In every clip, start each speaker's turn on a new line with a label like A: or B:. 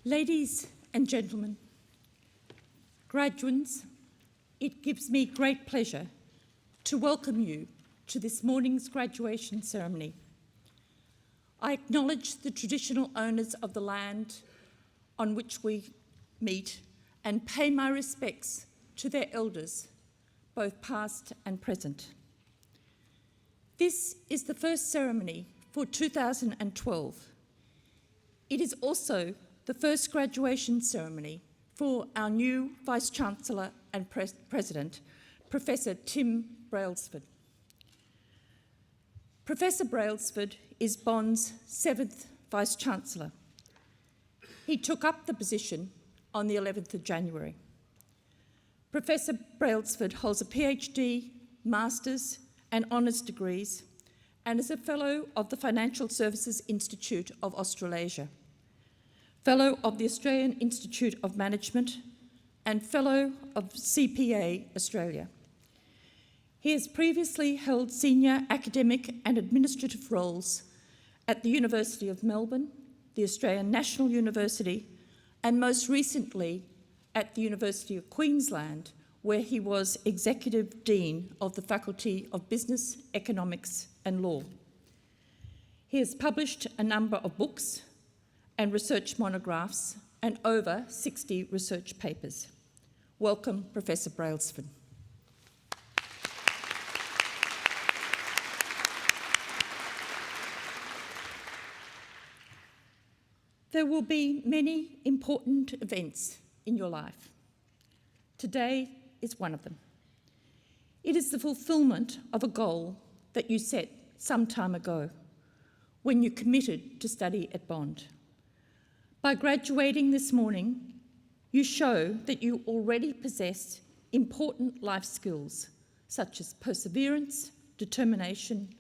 A: Ladies and gentlemen, graduates, it gives me great pleasure to welcome you to this morning's graduation ceremony. I acknowledge the traditional owners of the land on which we meet and pay my respects to their elders, both past and present. This is the first ceremony for 2012. It is also the first graduation ceremony for our new Vice-Chancellor and President, Professor Tim Brailsford. Professor Brailsford is Bond's 7th Vice-Chancellor. He took up the position on the 11th of January. Professor Brailsford holds a PhD, Master's and Honours degrees and is a Fellow of the Financial Services Institute of Australasia, Fellow of the Australian Institute of Management and Fellow of CPA Australia. He has previously held senior academic and administrative roles at the University of Melbourne, the Australian National University, and most recently at the University of Queensland, where he was Executive Dean of the Faculty of Business, Economics and Law. He has published a number of books and research monographs and over 60 research papers. Welcome, Professor Brailsford. There will be many important events in your life. Today is one of them. It is the fulfilment of a goal that you set some time ago when you committed to study at Bond. By graduating this morning, you show that you already possess important life skills such as perseverance, determination,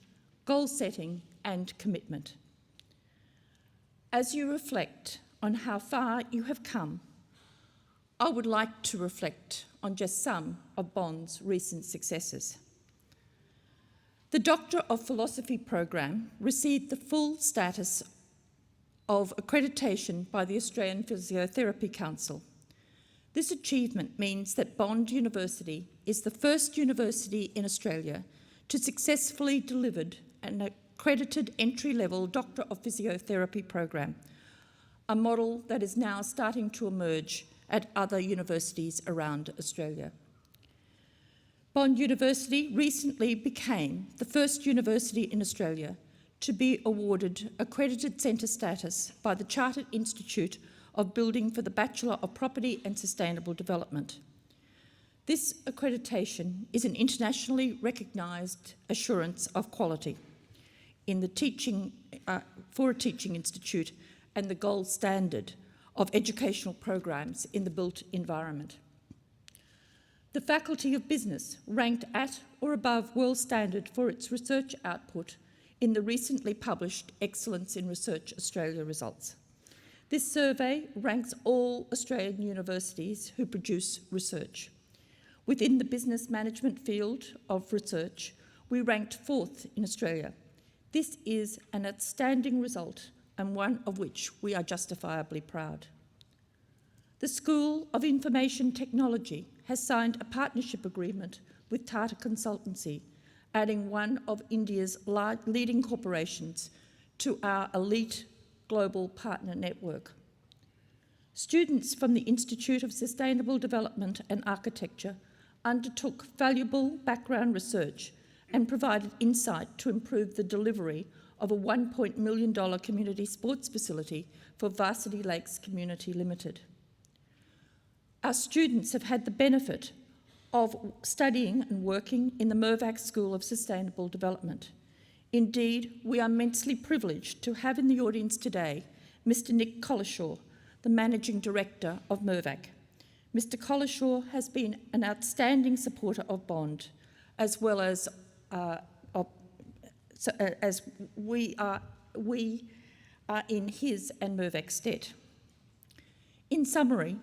A: goal setting, and commitment. As you reflect on how far you have come, I would like to reflect on just some of Bond's recent successes. The Doctor of Philosophy program received the full status of accreditation by the Australian Physiotherapy Council. This achievement means that Bond University is the first university in Australia to successfully deliver an accredited entry-level Doctor of Physiotherapy program, a model that is now starting to emerge at other universities around Australia. Bond University recently became the first university in Australia to be awarded accredited centre status by the Chartered Institute of Building for the Bachelor of Property and Sustainable Development. This accreditation is an internationally recognised assurance of quality in the for a teaching institute and the gold standard of educational programs in the built environment. The Faculty of Business ranked at or above world standard for its research output in the recently published Excellence in Research Australia results. This survey ranks all Australian universities who produce research. Within the business management field of research, we ranked 4th in Australia. This is an outstanding result and one of which we are justifiably proud. The School of Information Technology has signed a partnership agreement with Tata Consultancy, adding one of India's leading corporations to our elite global partner network. Students from the Institute of Sustainable Development and Architecture undertook valuable background research and provided insight to improve the delivery of a $1 million community sports facility for Varsity Lakes Community Limited. Our students have had the benefit of studying and working in the Mervich School of Sustainable Development. Indeed, we are immensely privileged to have in the audience today Mr. Nick Collishaw, the Managing Director of Mervich. Mr. Collishaw has been an outstanding supporter of Bond, as well as we are in his and Mervich's debt. In summary,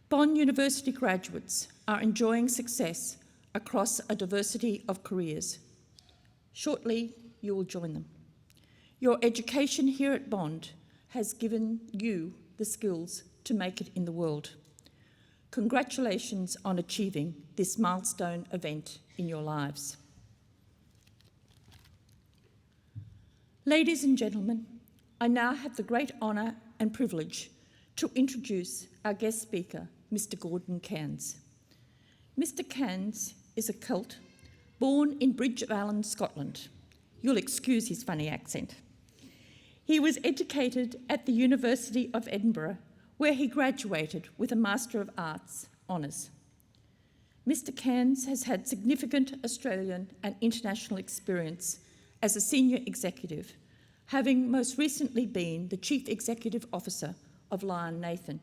A: Bond University graduates are enjoying success across a diversity of careers. Shortly, you will join them. Your education here at Bond has given you the skills to make it in the world. Congratulations on achieving this milestone event in your lives. Ladies and gentlemen, I now have the great honour and privilege to introduce our guest speaker, Mr. Gordon Cairns. Mr. Cairns is a Celt born in Bridgevallen, Scotland. You'll excuse his funny accent. He was educated at the University of Edinburgh, where he graduated with a Master of Arts honours. Mr. Cairns has had significant Australian and international experience as a senior executive, having most recently been the Chief Executive Officer of Lion Nathan.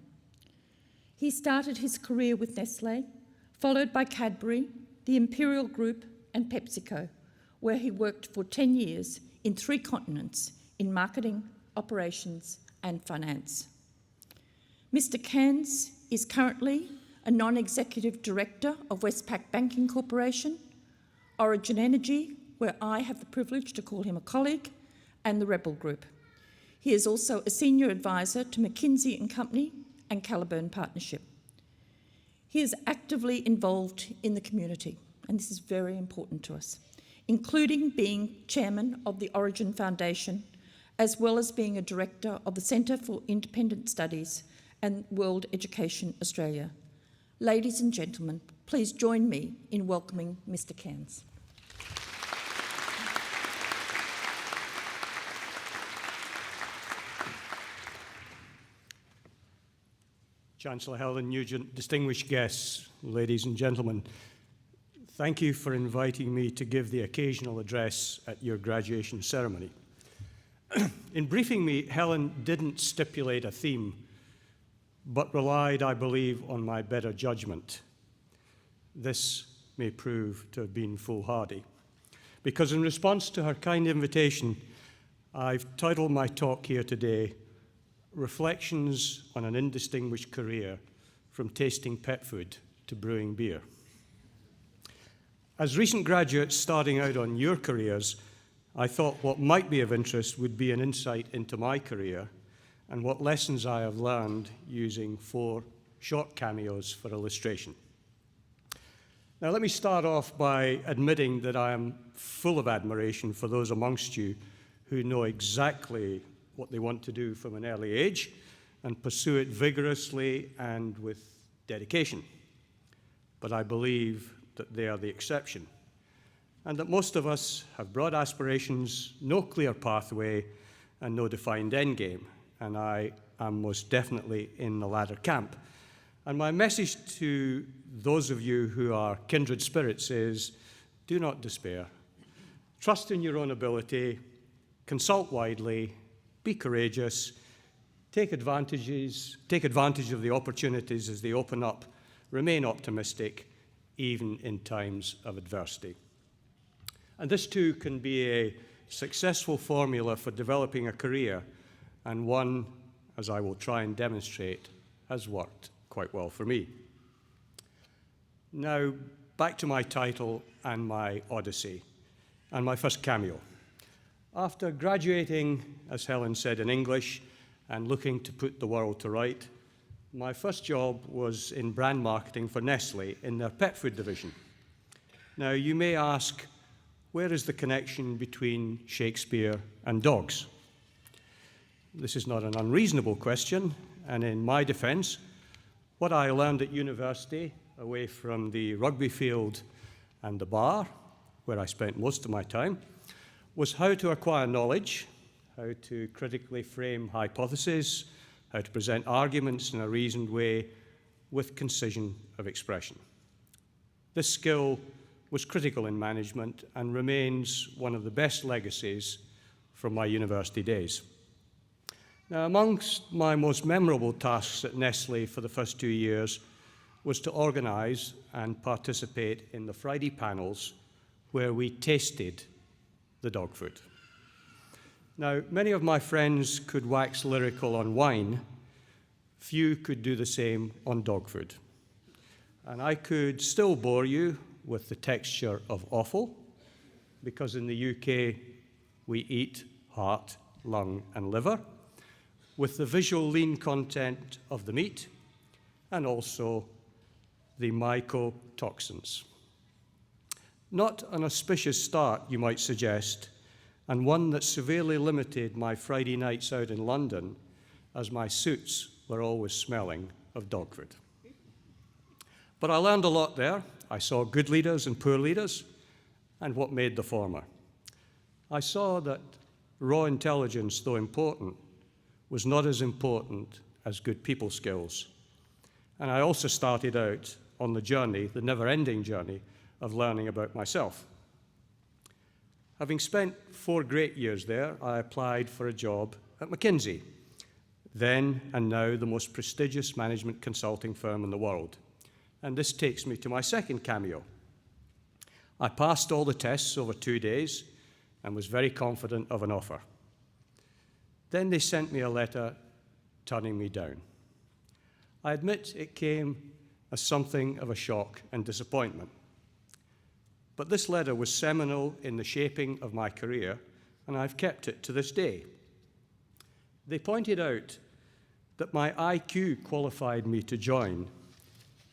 A: He started his career with Nestlé, followed by Cadbury, the Imperial Group and PepsiCo, where he worked for 10 years in 3 continents in marketing, operations and finance. Mr. Cairns is currently a non-executive director of Westpac Banking Corporation, Origin Energy, where I have the privilege to call him a colleague, and the Rebel Group. He is also a senior advisor to McKinsey & Company and Caliburn Partnership. He is actively involved in the community, and this is very important to us, including being chairman of the Origin Foundation, as well as being a director of the Centre for Independent Studies and World Education Australia. Ladies and gentlemen, please join me in welcoming Mr. Cairns.
B: Chancellor Helen Nugent, distinguished guests, ladies and gentlemen, thank you for inviting me to give the occasional address at your graduation ceremony. In briefing me, Helen didn't stipulate a theme, but relied, I believe, on my better judgment. This may prove to have been foolhardy, because in response to her kind invitation, I've titled my talk here today, Reflections on an Indistinguished Career from Tasting Pet Food to Brewing Beer. As recent graduates starting out on your careers, I thought what might be of interest would be an insight into my career and what lessons I have learned using 4 short cameos for illustration. Now, let me start off by admitting that I am full of admiration for those amongst you who know exactly what they want to do from an early age and pursue it vigorously and with dedication. But I believe that they are the exception, and that most of us have broad aspirations, no clear pathway, and no defined endgame, and I am most definitely in the latter camp. And my message to those of you who are kindred spirits is, do not despair. Trust in your own ability, consult widely, be courageous, take advantage of the opportunities as they open up, remain optimistic, even in times of adversity. And this too can be a successful formula for developing a career, and one, as I will try and demonstrate, has worked quite well for me. Now, back to my title and my odyssey, and my first cameo. After graduating, as Helen said, in English and looking to put the world to right, my first job was in brand marketing for Nestlé in their pet food division. Now, you may ask, where is the connection between Shakespeare and dogs? This is not an unreasonable question, and in my defense, what I learned at university, away from the rugby field and the bar, where I spent most of my time, was how to acquire knowledge, how to critically frame hypotheses, how to present arguments in a reasoned way with concision of expression. This skill was critical in management and remains one of the best legacies from my university days. Now, amongst my most memorable tasks at Nestlé for the first 2 years was to organize and participate in the Friday panels where we tasted the dog food. Now, many of my friends could wax lyrical on wine. Few could do the same on dog food. And I could still bore you with the texture of offal, because in the UK we eat heart, lung, and liver. with the visual lean content of the meat and also the mycotoxins. Not an auspicious start, you might suggest, and one that severely limited my Friday nights out in London, as my suits were always smelling of dog food. But I learned a lot there. I saw good leaders and poor leaders, and what made the former. I saw that raw intelligence, though important, was not as important as good people skills. And I also started out on the journey, the never-ending journey, of learning about myself. Having spent 4 great years there, I applied for a job at McKinsey, then and now the most prestigious management consulting firm in the world. And this takes me to my second Cameo. I passed all the tests over 2 days and was very confident of an offer. Then they sent me a letter turning me down. I admit it came as something of a shock and disappointment. But this letter was seminal in the shaping of my career, and I've kept it to this day. They pointed out that my IQ qualified me to join,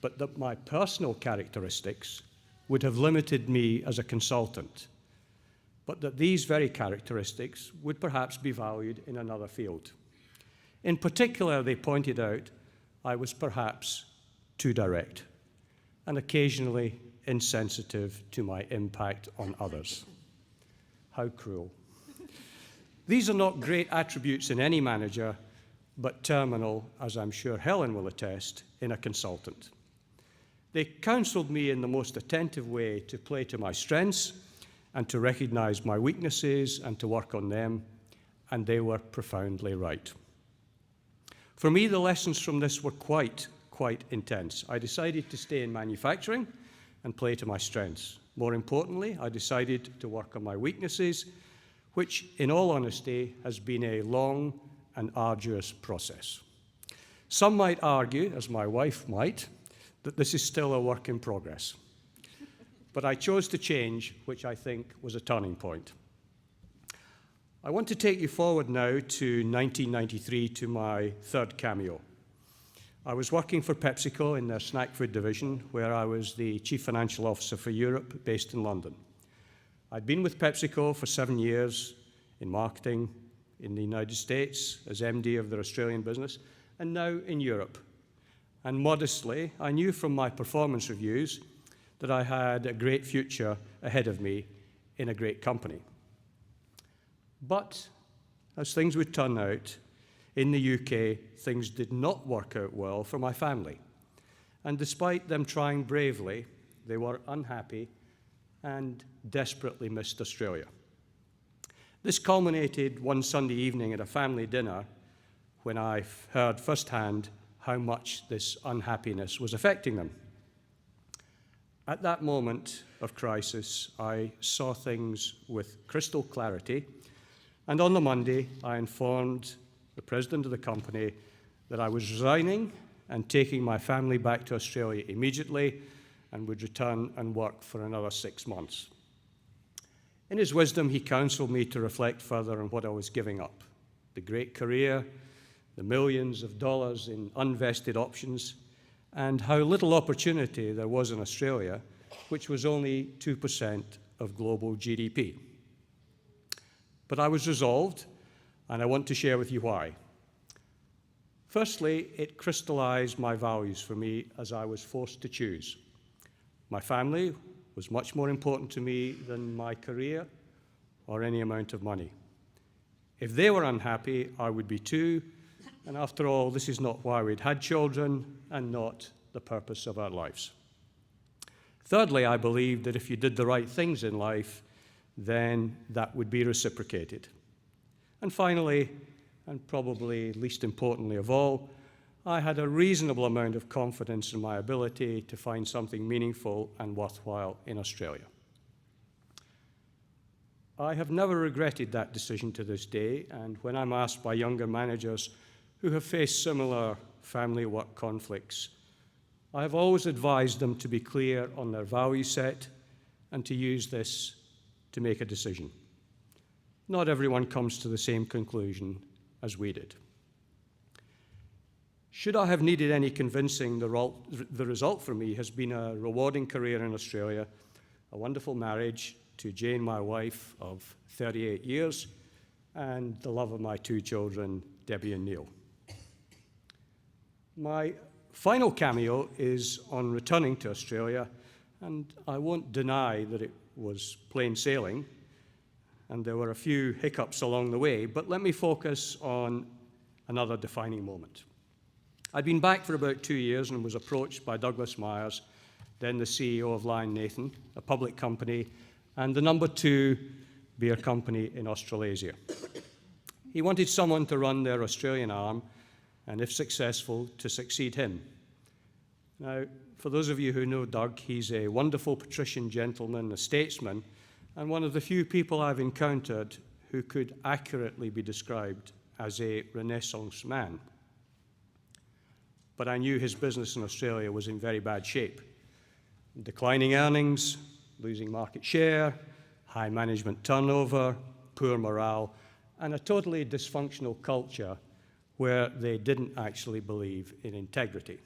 B: but that my personal characteristics would have limited me as a consultant, but that these very characteristics would perhaps be valued in another field. In particular, they pointed out I was perhaps too direct and occasionally insensitive to my impact on others. How cruel. These are not great attributes in any manager, but terminal, as I'm sure Helen will attest, in a consultant. They counseled me in the most attentive way to play to my strengths and to recognize my weaknesses and to work on them, and they were profoundly right. For me, the lessons from this were quite intense. I decided to stay in manufacturing and play to my strengths. More importantly, I decided to work on my weaknesses, which, in all honesty, has been a long and arduous process. Some might argue, as my wife might, that this is still a work in progress. But I chose to change, which I think was a turning point. I want to take you forward now to 1993, to my third Cameo. I was working for PepsiCo in their snack food division, where I was the Chief Financial Officer for Europe, based in London. I'd been with PepsiCo for 7 years in marketing in the United States as MD of their Australian business, and now in Europe. And modestly, I knew from my performance reviews that I had a great future ahead of me in a great company. But, as things would turn out, in the UK, things did not work out well for my family. And despite them trying bravely, they were unhappy and desperately missed Australia. This culminated one Sunday evening at a family dinner when I heard firsthand how much this unhappiness was affecting them. At that moment of crisis, I saw things with crystal clarity, and on the Monday, I informed the president of the company that I was resigning and taking my family back to Australia immediately and would return and work for another 6 months. In his wisdom, he counseled me to reflect further on what I was giving up: the great career, the millions of dollars in unvested options, and how little opportunity there was in Australia, which was only 2% of global GDP. But I was resolved, and I want to share with you why. Firstly, it crystallized my values for me as I was forced to choose. My family was much more important to me than my career or any amount of money. If they were unhappy, I would be too, and after all, this is not why we'd had children and not the purpose of our lives. Thirdly, I believed that if you did the right things in life, then that would be reciprocated. And finally, and probably least importantly of all, I had a reasonable amount of confidence in my ability to find something meaningful and worthwhile in Australia. I have never regretted that decision to this day, and when I'm asked by younger managers who have faced similar family work conflicts, I have always advised them to be clear on their value set and to use this to make a decision. Not everyone comes to the same conclusion as we did. Should I have needed any convincing, the result for me has been a rewarding career in Australia, a wonderful marriage to Jane, my wife, of 38 years, and the love of my 2 children, Debbie and Neil. My final cameo is on returning to Australia, and I won't deny that it was plain sailing, and there were a few hiccups along the way, but let me focus on another defining moment. I'd been back for about 2 years and was approached by Douglas Myers, then the CEO of Lion Nathan, a public company, and the number 2 beer company in Australasia. He wanted someone to run their Australian arm, and if successful, to succeed him. Now, for those of you who know Doug, he's a wonderful patrician gentleman, a statesman, and one of the few people I've encountered who could accurately be described as a Renaissance man. But I knew his business in Australia was in very bad shape. Declining earnings, losing market share, high management turnover, poor morale, and a totally dysfunctional culture where they didn't actually believe in integrity.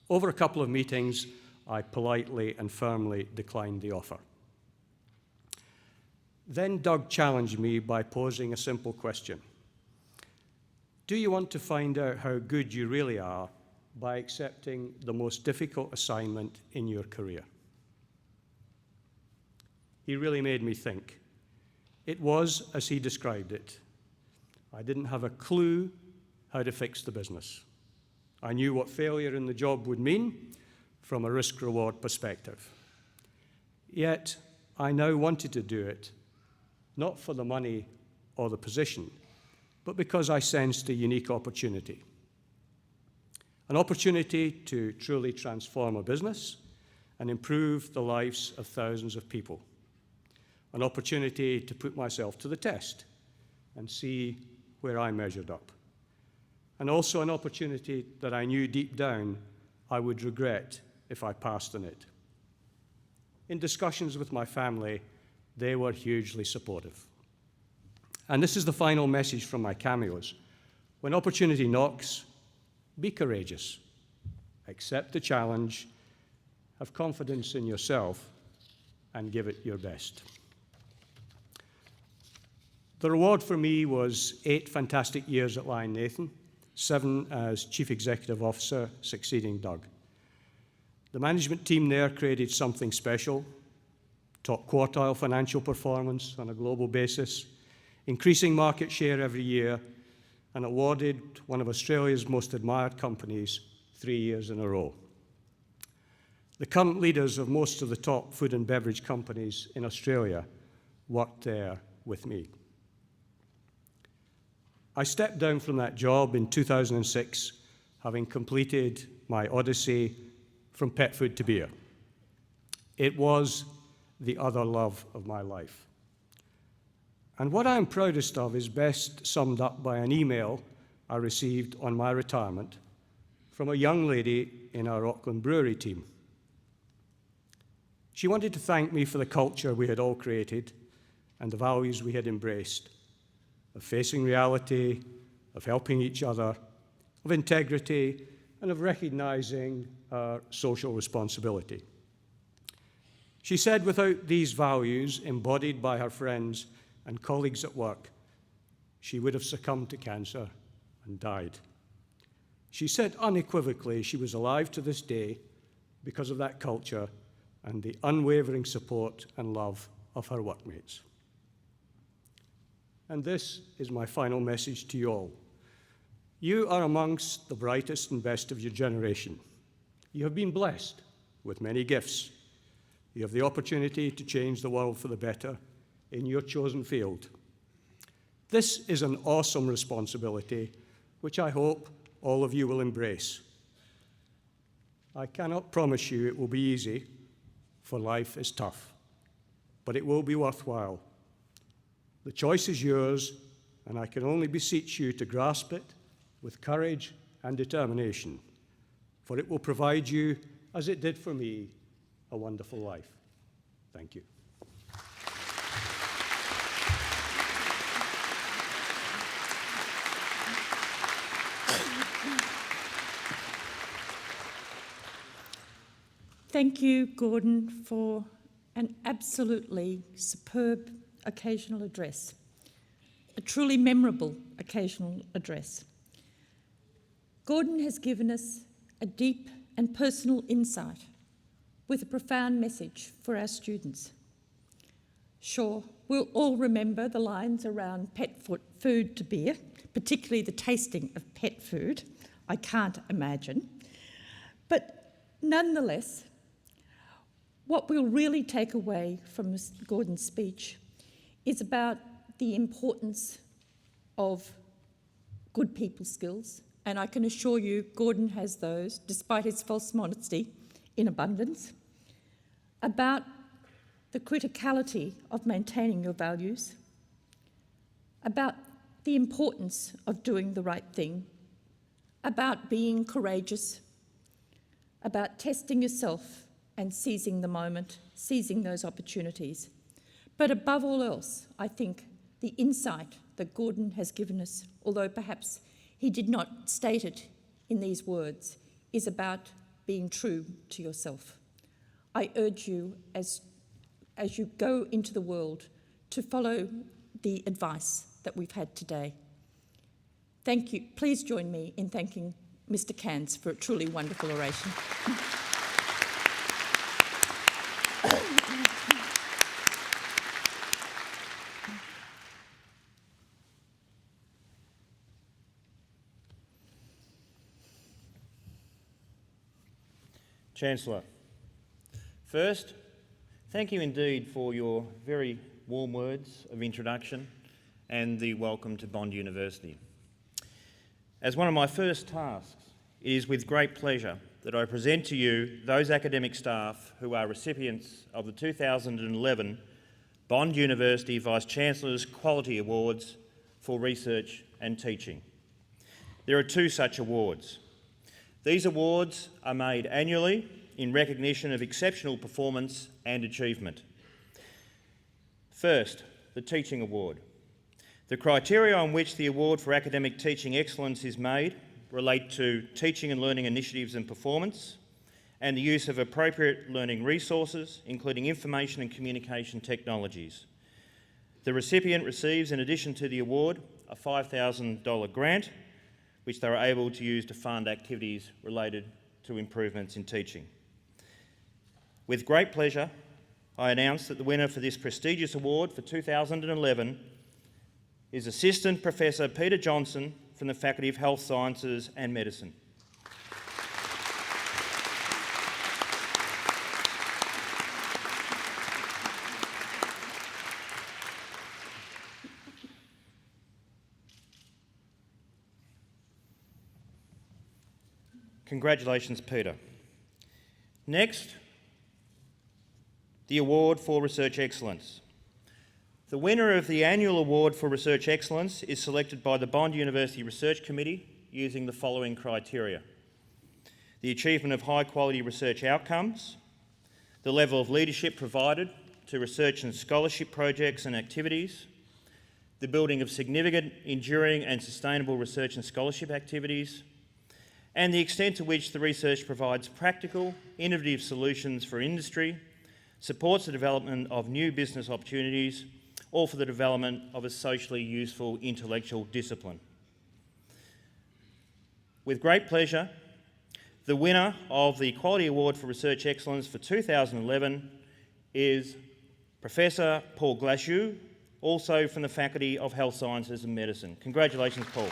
B: Over a couple of meetings, I politely and firmly declined the offer. Then Doug challenged me by posing a simple question. Do you want to find out how good you really are by accepting the most difficult assignment in your career? He really made me think. It was as he described it. I didn't have a clue how to fix the business. I knew what failure in the job would mean from a risk-reward perspective. Yet, I now wanted to do it, not for the money or the position, but because I sensed a unique opportunity. An opportunity to truly transform a business and improve the lives of thousands of people. An opportunity to put myself to the test and see where I measured up. And also an opportunity that I knew deep down I would regret if I passed on it. In discussions with my family, they were hugely supportive. And this is the final message from my cameos. When opportunity knocks, be courageous. Accept the challenge, have confidence in yourself, and give it your best. The reward for me was 8 fantastic years at Lion Nathan, 7 as Chief Executive Officer, succeeding Doug. The management team there created something special, top quartile financial performance on a global basis, increasing market share every year, and awarded one of Australia's most admired companies 3 years in a row. The current leaders of most of the top food and beverage companies in Australia worked there with me. I stepped down from that job in 2006, having completed my odyssey from pet food to beer. It was the other love of my life. And what I'm proudest of is best summed up by an email I received on my retirement from a young lady in our Auckland brewery team. She wanted to thank me for the culture we had all created and the values we had embraced, of facing reality, of helping each other, of integrity, and of recognizing our social responsibility. She said without these values embodied by her friends and colleagues at work, she would have succumbed to cancer and died. She said unequivocally she was alive to this day because of that culture and the unwavering support and love of her workmates. And this is my final message to you all. You are amongst the brightest and best of your generation. You have been blessed with many gifts. You have the opportunity to change the world for the better in your chosen field. This is an awesome responsibility, which I hope all of you will embrace. I cannot promise you it will be easy, for life is tough, but it will be worthwhile. The choice is yours, and I can only beseech you to grasp it with courage and determination, for it will provide you, as it did for me, a wonderful life. Thank you.
A: thank you, Gordon, for an absolutely superb occasional address, a truly memorable occasional address. Gordon has given us a deep and personal insight with a profound message for our students. Sure, we'll all remember the lines around pet food to beer, particularly the tasting of pet food. I can't imagine. But nonetheless, what we'll really take away from Gordon's speech is about the importance of good people skills, and I can assure you Gordon has those, despite his false modesty, in abundance, about the criticality of maintaining your values, about the importance of doing the right thing, about being courageous, about testing yourself and seizing the moment, seizing those opportunities. But above all else, I think the insight that Gordon has given us, although perhaps he did not state it in these words, is about being true to yourself. I urge you, as you go into the world, to follow the advice that we've had today. Thank you. Please join me in thanking Mr. Cairns for a truly wonderful oration.
C: Chancellor, first, thank you indeed for your very warm words of introduction and the welcome to Bond University. As one of my first tasks, it is with great pleasure that I present to you those academic staff who are recipients of the 2011 Bond University Vice-Chancellor's Quality Awards for Research and Teaching. There are two such awards. These awards are made annually in recognition of exceptional performance and achievement. First, the Teaching Award. The criteria on which the Award for Academic Teaching Excellence is made relate to teaching and learning initiatives and performance, and the use of appropriate learning resources, including information and communication technologies. The recipient receives, in addition to the award, a $5,000 grant, which they are able to use to fund activities related to improvements in teaching. With great pleasure, I announce that the winner for this prestigious award for 2011 is Assistant Professor Peter Johnson from the Faculty of Health Sciences and Medicine. Congratulations, Peter. Next, the Award for Research Excellence. The winner of the annual Award for Research Excellence is selected by the Bond University Research Committee using the following criteria: the achievement of high-quality research outcomes, the level of leadership provided to research and scholarship projects and activities, the building of significant, enduring and sustainable research and scholarship activities, and the extent to which the research provides practical, innovative solutions for industry, supports the development of new business opportunities, or for the development of a socially useful intellectual discipline. With great pleasure, the winner of the Quality Award for Research Excellence for 2011 is Professor Paul Glashue, also from the Faculty of Health Sciences and Medicine. Congratulations, Paul.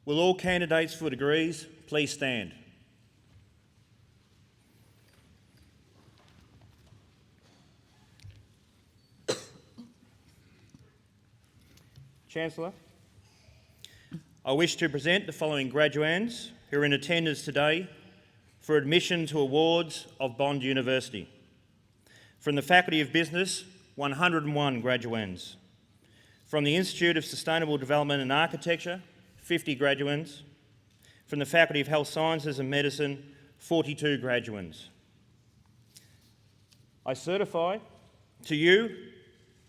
C: Will all candidates for degrees please stand? Chancellor, I wish to present the following graduands who are in attendance today for admission to awards of Bond University. From the Faculty of Business, 101 graduands. From the Institute of Sustainable Development and Architecture, 50 graduands. From the Faculty of Health Sciences and Medicine, 42 graduands. I certify to you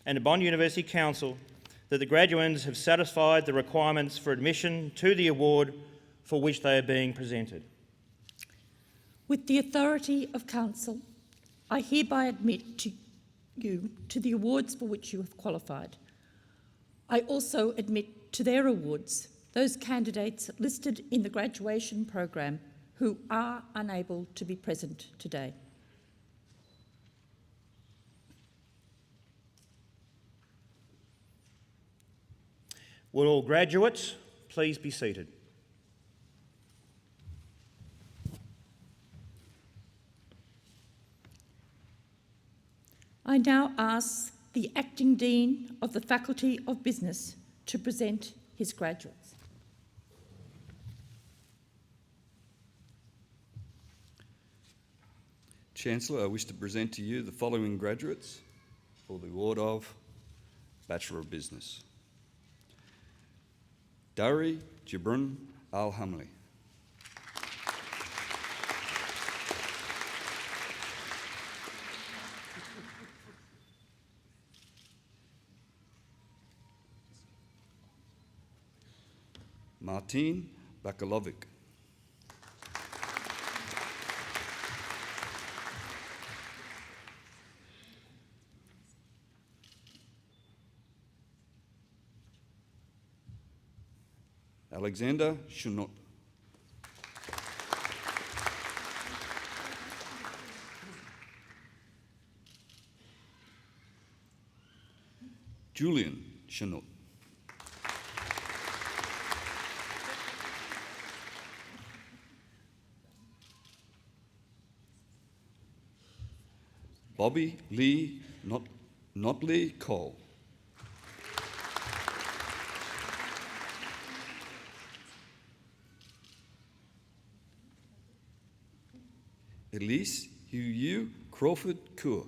C: and the Bond University Council that the graduands have satisfied the requirements for admission to the award for which they are being presented.
A: With the authority of Council, I hereby admit to you to the awards for which you have qualified. I also admit to their awards those candidates listed in the graduation program who are unable to be present today.
C: Will all graduates please be seated?
A: I now ask the Acting Dean of the Faculty of Business to present his graduates.
D: Chancellor, I wish to present to you the following graduates for the award of Bachelor of Business. Dari Jibrin Al-Hamli. Martin Bakalovic. Alexander Shunot. Julian Shunot. Bobby Lee Notley Cole. Elise Yu Crawford Coor.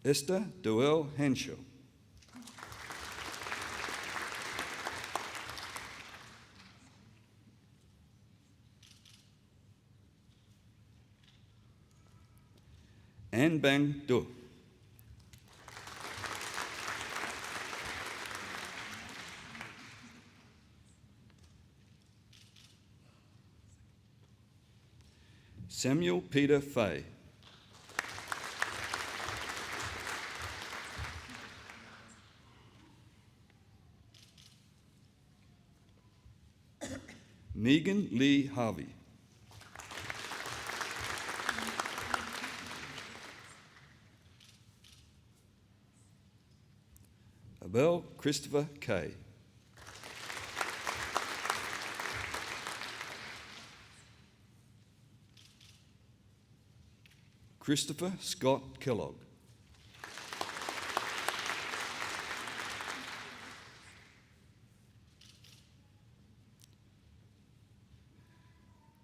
D: Esther Doel Henshaw. Anne Bang Do. Samuel Peter Fay. Megan Lee Harvey. Abel Christopher Kay. Christopher Scott Kellogg.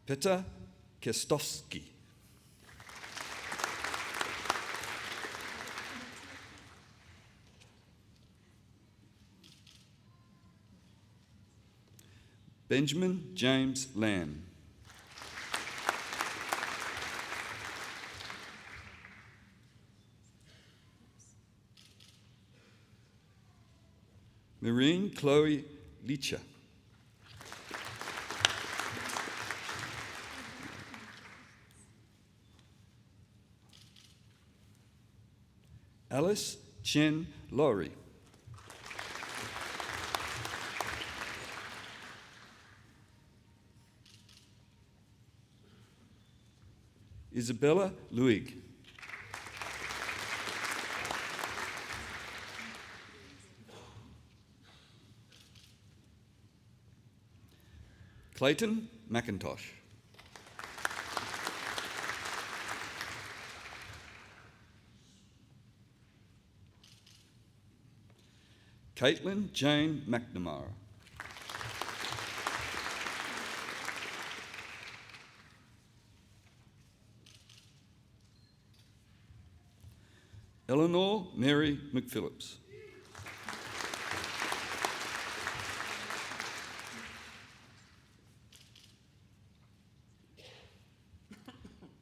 D: Peter Kestovsky. Benjamin James Lamb. Marine Chloe Leacher. Alice Chen Laurie. Isabella Luig. Clayton McIntosh. Caitlin Jane McNamara. Eleanor Mary McPhillips.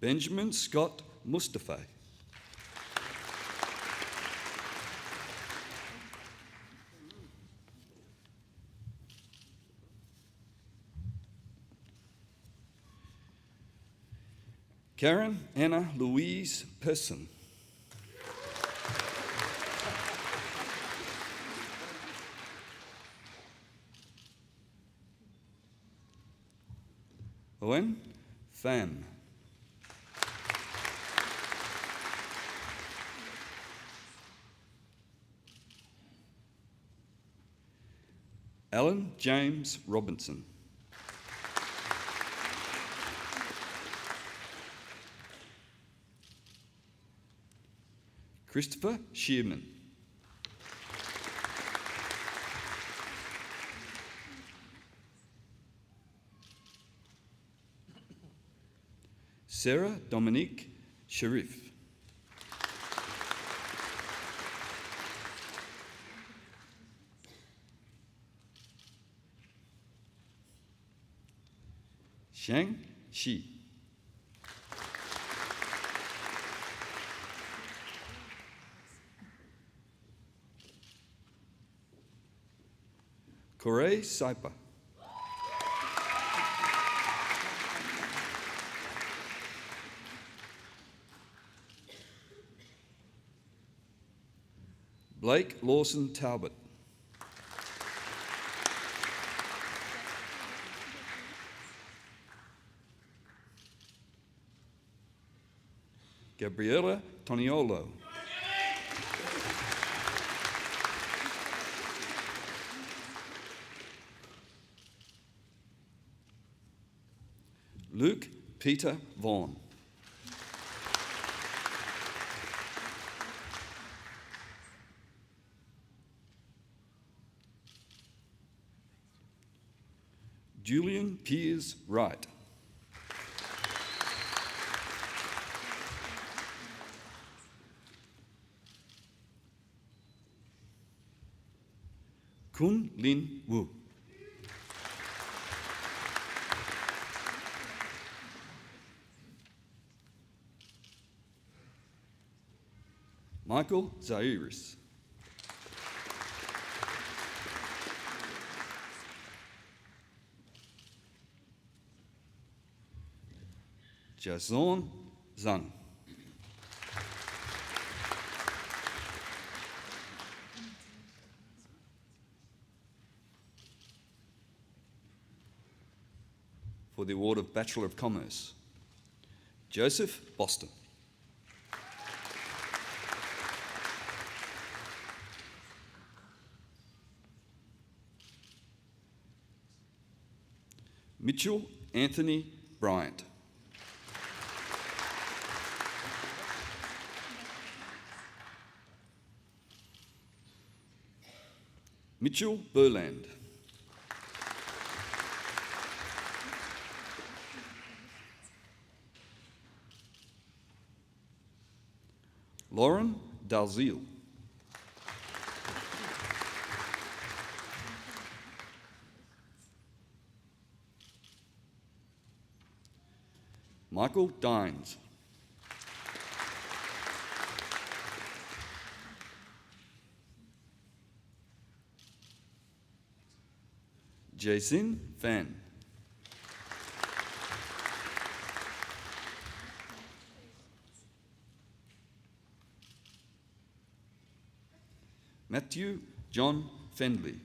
D: Benjamin Scott Mustafa. Karen Anna Louise Persson. Owen Pham. Alan James Robinson. Christopher Shearman. Sarah Dominique Sharif. Shang Shi. Corey Saipa. Blake Lawson Talbot. Gabriella Toniolo. Luke Peter Vaughan. Julian Piers Wright. Kun Lin Wu. Michael Zairis. Jason Zhang. For the award of Bachelor of Commerce, Joseph Boston. Mitchell Anthony Bryant. Mitchell Burland. Lauren Dalziel. Michael Dines. Jason Fan. Matthew John Fendley.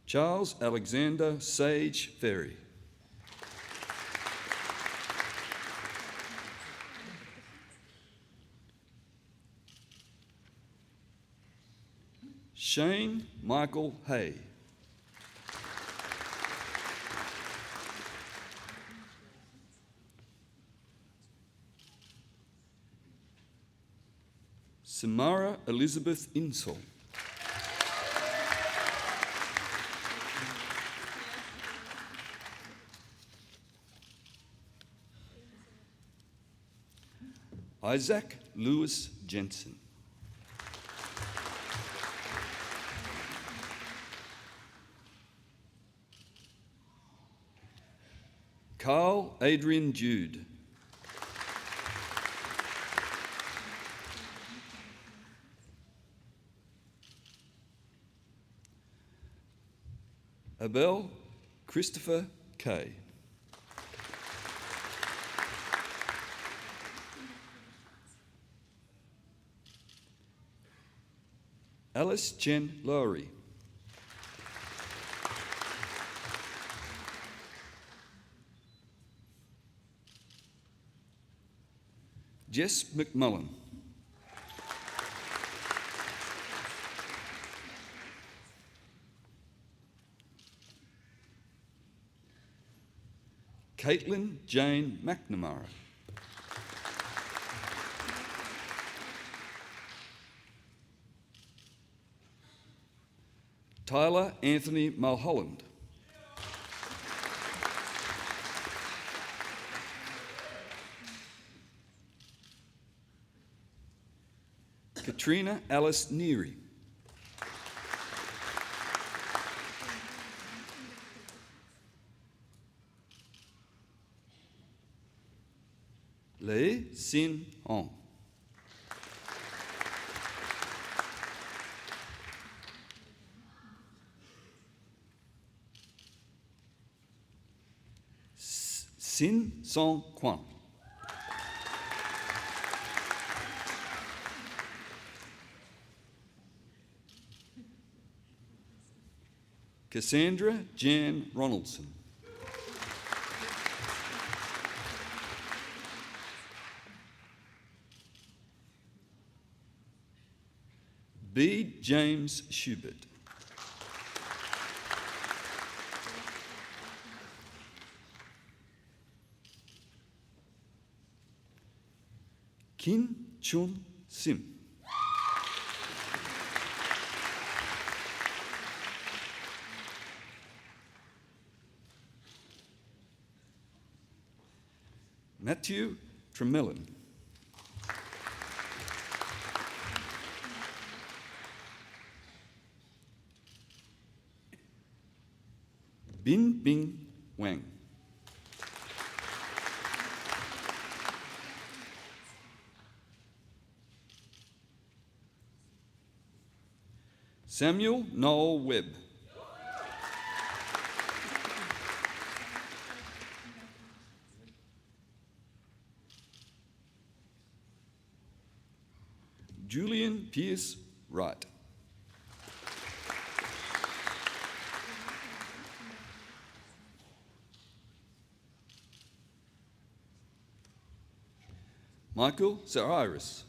D: Charles Alexander Sage Ferry. Shane Michael Hay. Samara Elizabeth Insall. Isaac Lewis Jensen. Carl Adrian Jude. Abel Christopher Kay. Alice Chen Lowry. Jess McMullen. Caitlin Jane McNamara. Tyler Anthony Mulholland. Katrina Alice Neary. Lei Sin Hong. Sin Song Kwan. Cassandra Jan Ronaldson. B. James Schubert. Kim Chun Sim. Matthew Tremelin. Bin Bing Wang. Samuel Noel Webb. Julian Pierce Wright. Michael Zairis.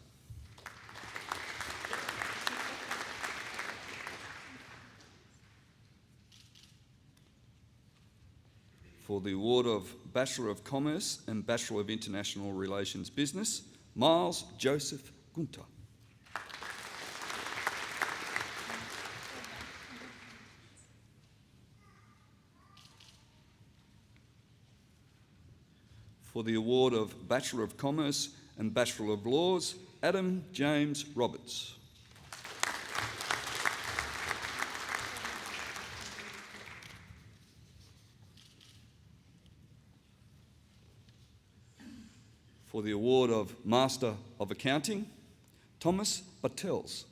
D: For the award of Bachelor of Commerce and Bachelor of International Relations Business, Miles Joseph Gunter. For the award of Bachelor of Commerce and Bachelor of Laws, Adam James Roberts. For the award of Master of Accounting, Thomas Battels.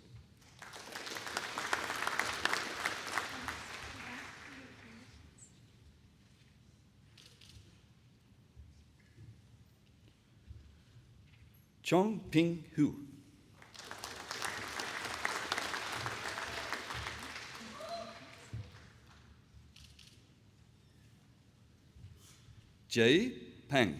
D: Chong Ping Hu. Jay Pang.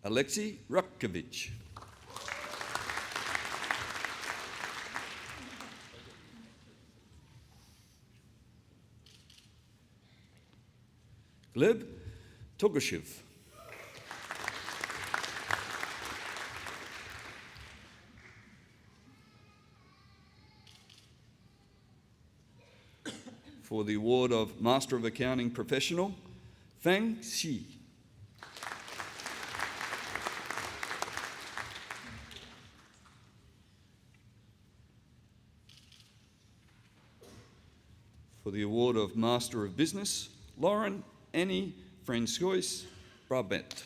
D: Alexei Rutkovich. Gleb Togashev. for the award of Master of Accounting Professional, Feng Xi. For the award of Master of Business, Lauren Annie Francois Brabant.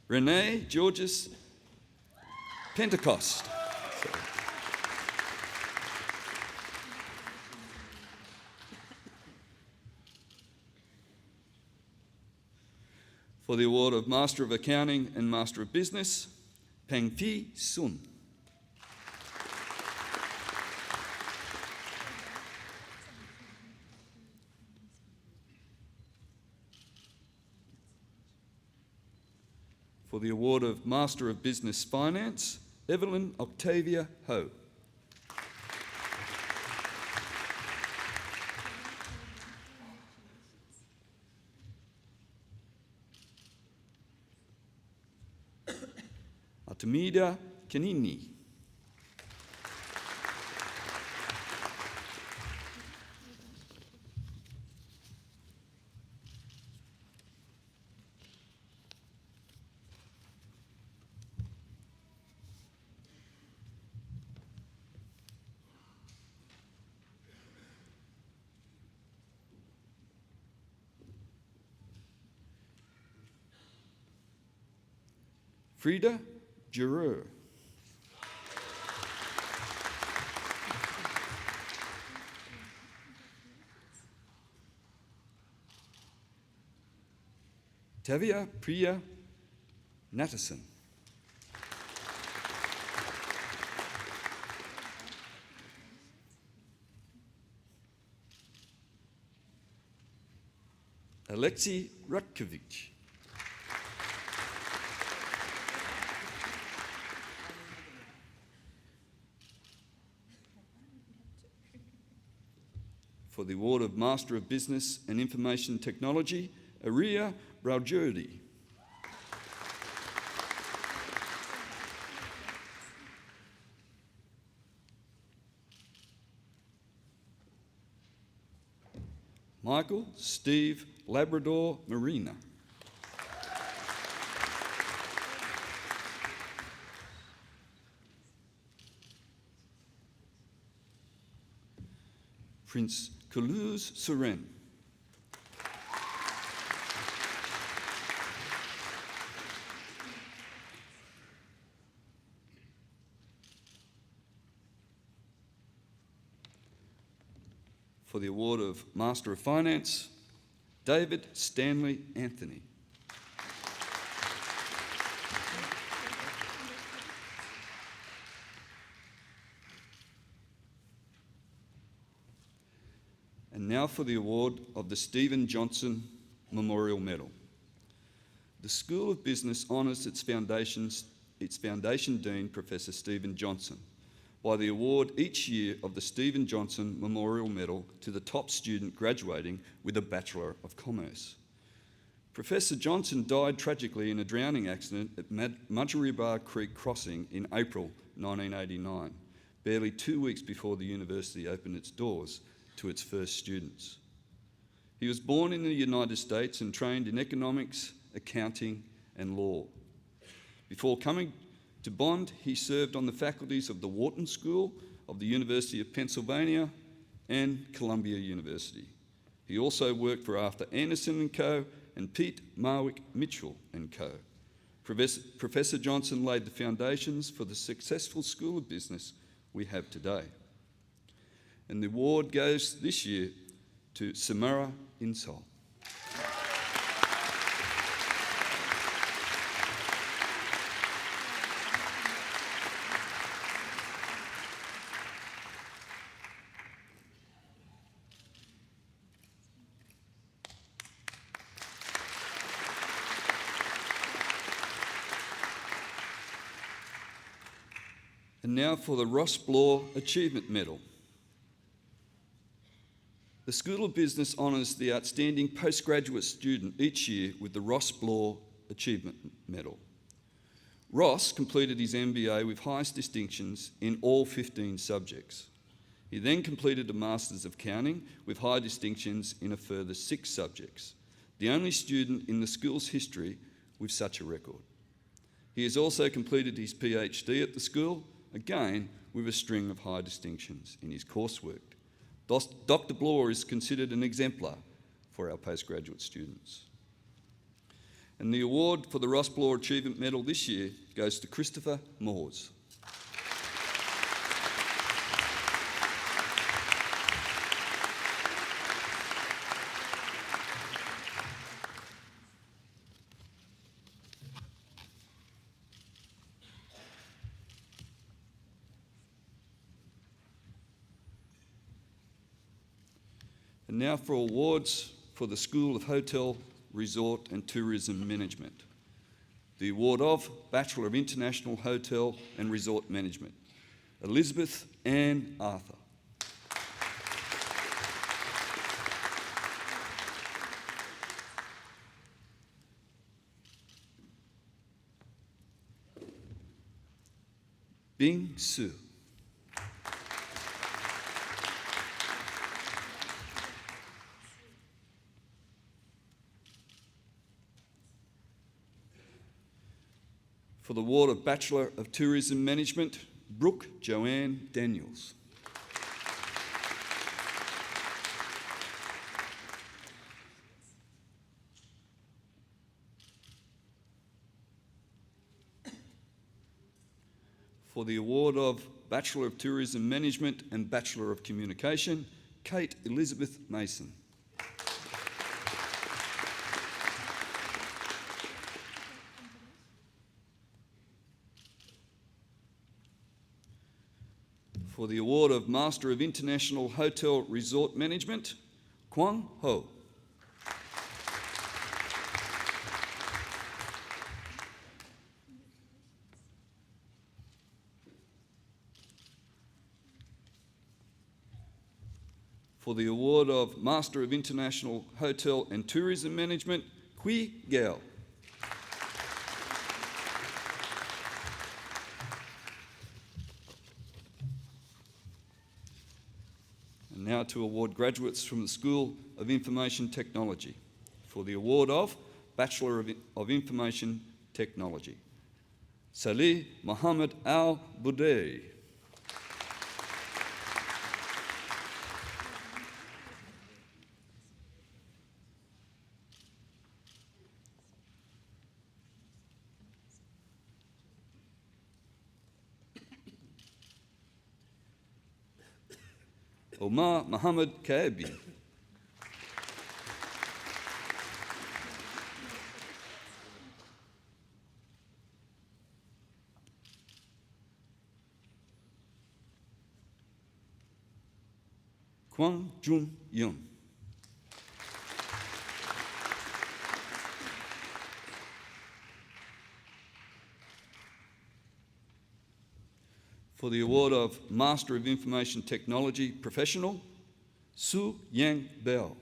D: Renee Georges Pentecost. For the award of Master of Accounting and Master of Business, Peng Phi Sun. For the award of Master of Business Finance, Evelyn Octavia Ho. Artemida Canini. Frida Giroux. Tavia Priya Natterson. Alexei Rutkovich. For the award of Master of Business and Information Technology, Aria Braujodi. Michael Steve Labrador Marina. Prince Toulouse Suren. For the award of Master of Finance, David Stanley Anthony. And now for the award of the Stephen Johnson Memorial Medal. The School of Business honours its foundation dean, Professor Stephen Johnson, by the award each year of the Stephen Johnson Memorial Medal to the top student graduating with a Bachelor of Commerce. Professor Johnson died tragically in a drowning accident at Mudgeeraba Creek Crossing in April 1989, barely 2 weeks before the university opened its doors to its first students. He was born in the United States and trained in economics, accounting, and law. Before coming to Bond, he served on the faculties of the Wharton School of the University of Pennsylvania and Columbia University. He also worked for Arthur Anderson & Co. and Pete Marwick Mitchell & Co. Professor Johnson laid the foundations for the successful School of Business we have today. And the award goes this year to Samara Insol. And now for the Ross Bloor Achievement Medal. The School of Business honours the outstanding postgraduate student each year with the Ross Bloor Achievement Medal. Ross completed his MBA with highest distinctions in all 15 subjects. He then completed a Masters of Accounting with high distinctions in a further 6 subjects, the only student in the school's history with such a record. He has also completed his PhD at the school, again with a string of high distinctions in his coursework. Dr. Bloor is considered an exemplar for our postgraduate students. And the award for the Ross Bloor Achievement Medal this year goes to Christopher Moores. And now for awards for the School of Hotel, Resort and Tourism Management. The award of Bachelor of International Hotel and Resort Management, Elizabeth Ann Arthur. Bing Su. For the award of Bachelor of Tourism Management, Brooke Joanne Daniels. For the award of Bachelor of Tourism Management and Bachelor of Communication, Kate Elizabeth Mason. For the award of Master of International Hotel Resort Management, Kwang Ho. For the award of Master of International Hotel and Tourism Management, Kui Gao. And now to award graduates from the School of Information Technology for the award of Bachelor of Information Technology, Salih Mohammed Al-Budai. Omar Mohammed Kaabi. Kwang Jun Yoon. For the award of Master of Information Technology Professional, Su Yang Bell.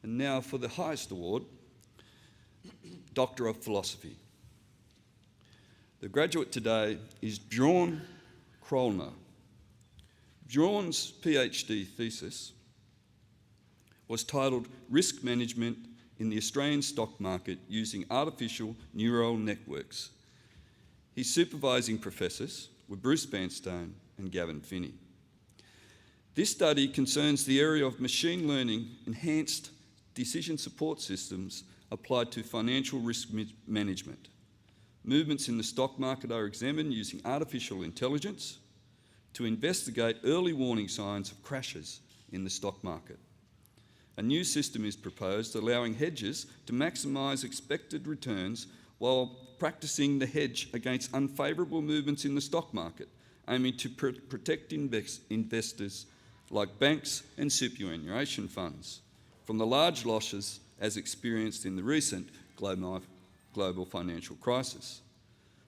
D: And now for the highest award, Doctor of Philosophy. The graduate today is Bjorn Krollner. Bjorn's PhD thesis was titled Risk Management in the Australian Stock Market Using Artificial Neural Networks. His supervising professors were Bruce Banstone and Gavin Finney. This study concerns the area of machine learning enhanced decision support systems applied to financial risk management. Movements in the stock market are examined using artificial intelligence to investigate early warning signs of crashes in the stock market. A new system is proposed allowing hedgers to maximise expected returns while practising the hedge against unfavourable movements in the stock market, aiming to protect investors like banks and superannuation funds from the large losses as experienced in the recent global financial crisis.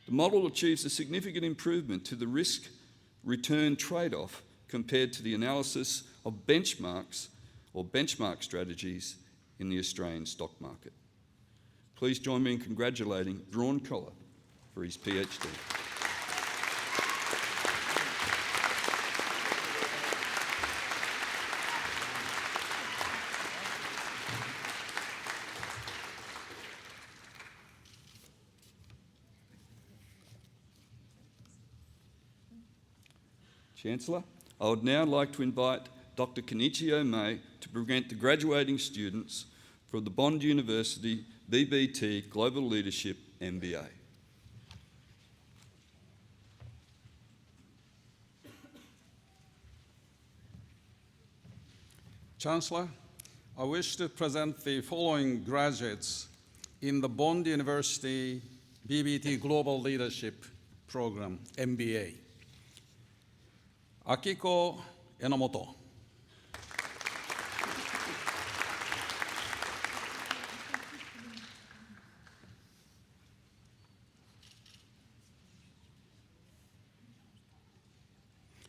D: The model achieves a significant improvement to the risk-return trade-off compared to the analysis of benchmarks or benchmark strategies in the Australian stock market. Please join me in congratulating Drawn Collar for his PhD. Chancellor, I would now like to invite Dr. Kenichio May to present the graduating students for the Bond University BBT Global Leadership MBA.
E: Chancellor, I wish to present the following graduates in the Bond University BBT Global Leadership Program, MBA. Akiko Enomoto.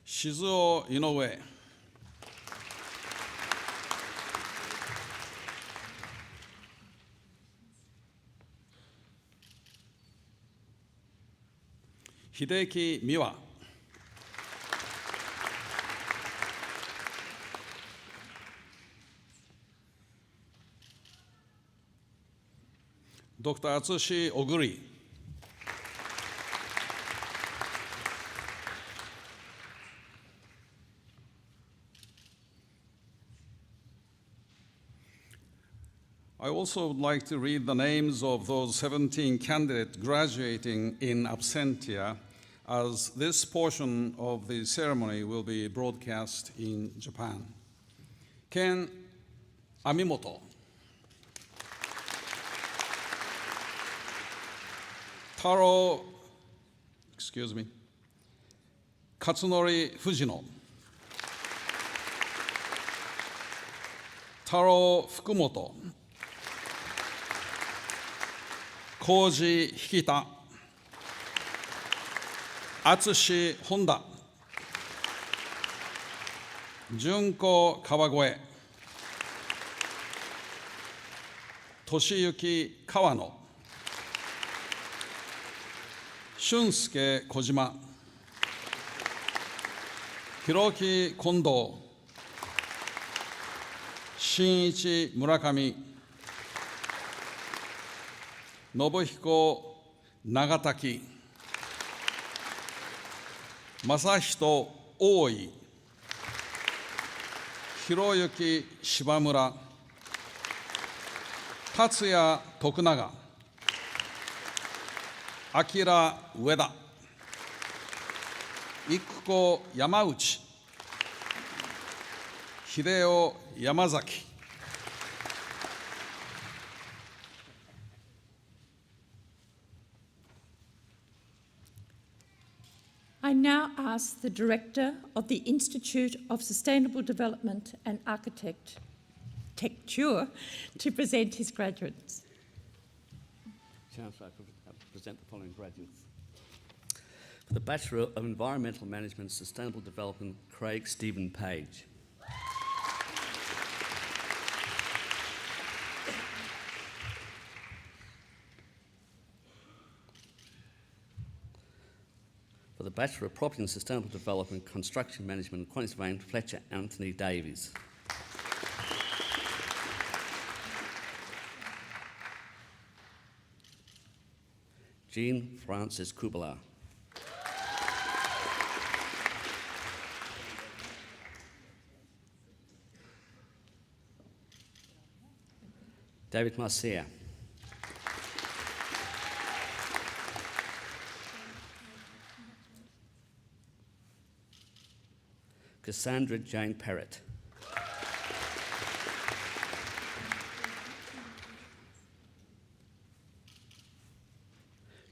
E: Shizuo Inoue. Hideki Miwa. Dr. Atsushi Oguri. I also would like to read the names of those 17 candidates graduating in absentia, as this portion of the ceremony will be broadcast in Japan. Ken Amimoto. Katsunori Fujino. Taro Fukumoto. Koji Hikita. Atsushi Honda. Junko Kawagoe. Toshiyuki Kawano. Shunsuke Kojima. Hiroki Kondo. Shinichi Murakami. Nobuhiko Nagataki. Masahito Oi. Hiroyuki Shibamura. Tatsuya Tokunaga. Akira Ueda. Ikuko Yamauchi. Hideo Yamazaki.
A: I now ask the Director of the Institute of Sustainable Development and Architecture to present his graduates.
F: Chancellor, I present the following graduates. For the Bachelor of Environmental Management and Sustainable Development, Craig Stephen Page. For the Bachelor of Property and Sustainable Development, Construction Management and Quantity Surveying, Fletcher Anthony Davies. Jean Francis Kubala. David Marcia. Cassandra Jane Parrott.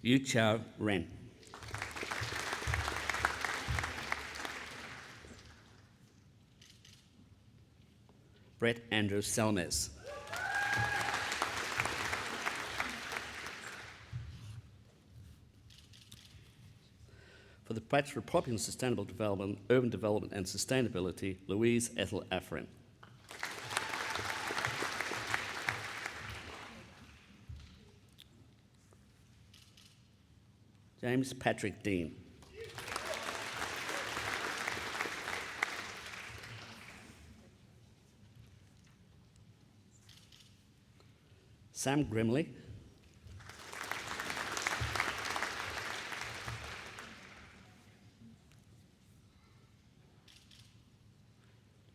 F: Yu Chao Ren. Brett Andrew Selmes. For the Bachelor of Property and Sustainable Development, Urban Development and Sustainability, Louise Ethel Afrin. James Patrick Dean. Sam Grimley.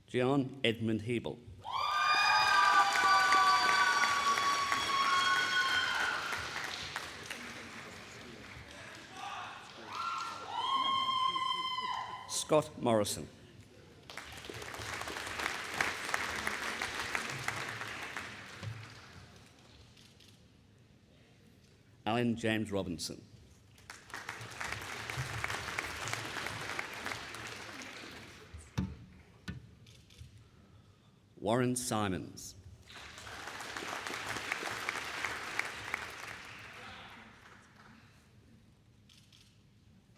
F: John Edmund Hebel. Scott Morrison. Alan James Robinson. Warren Simons.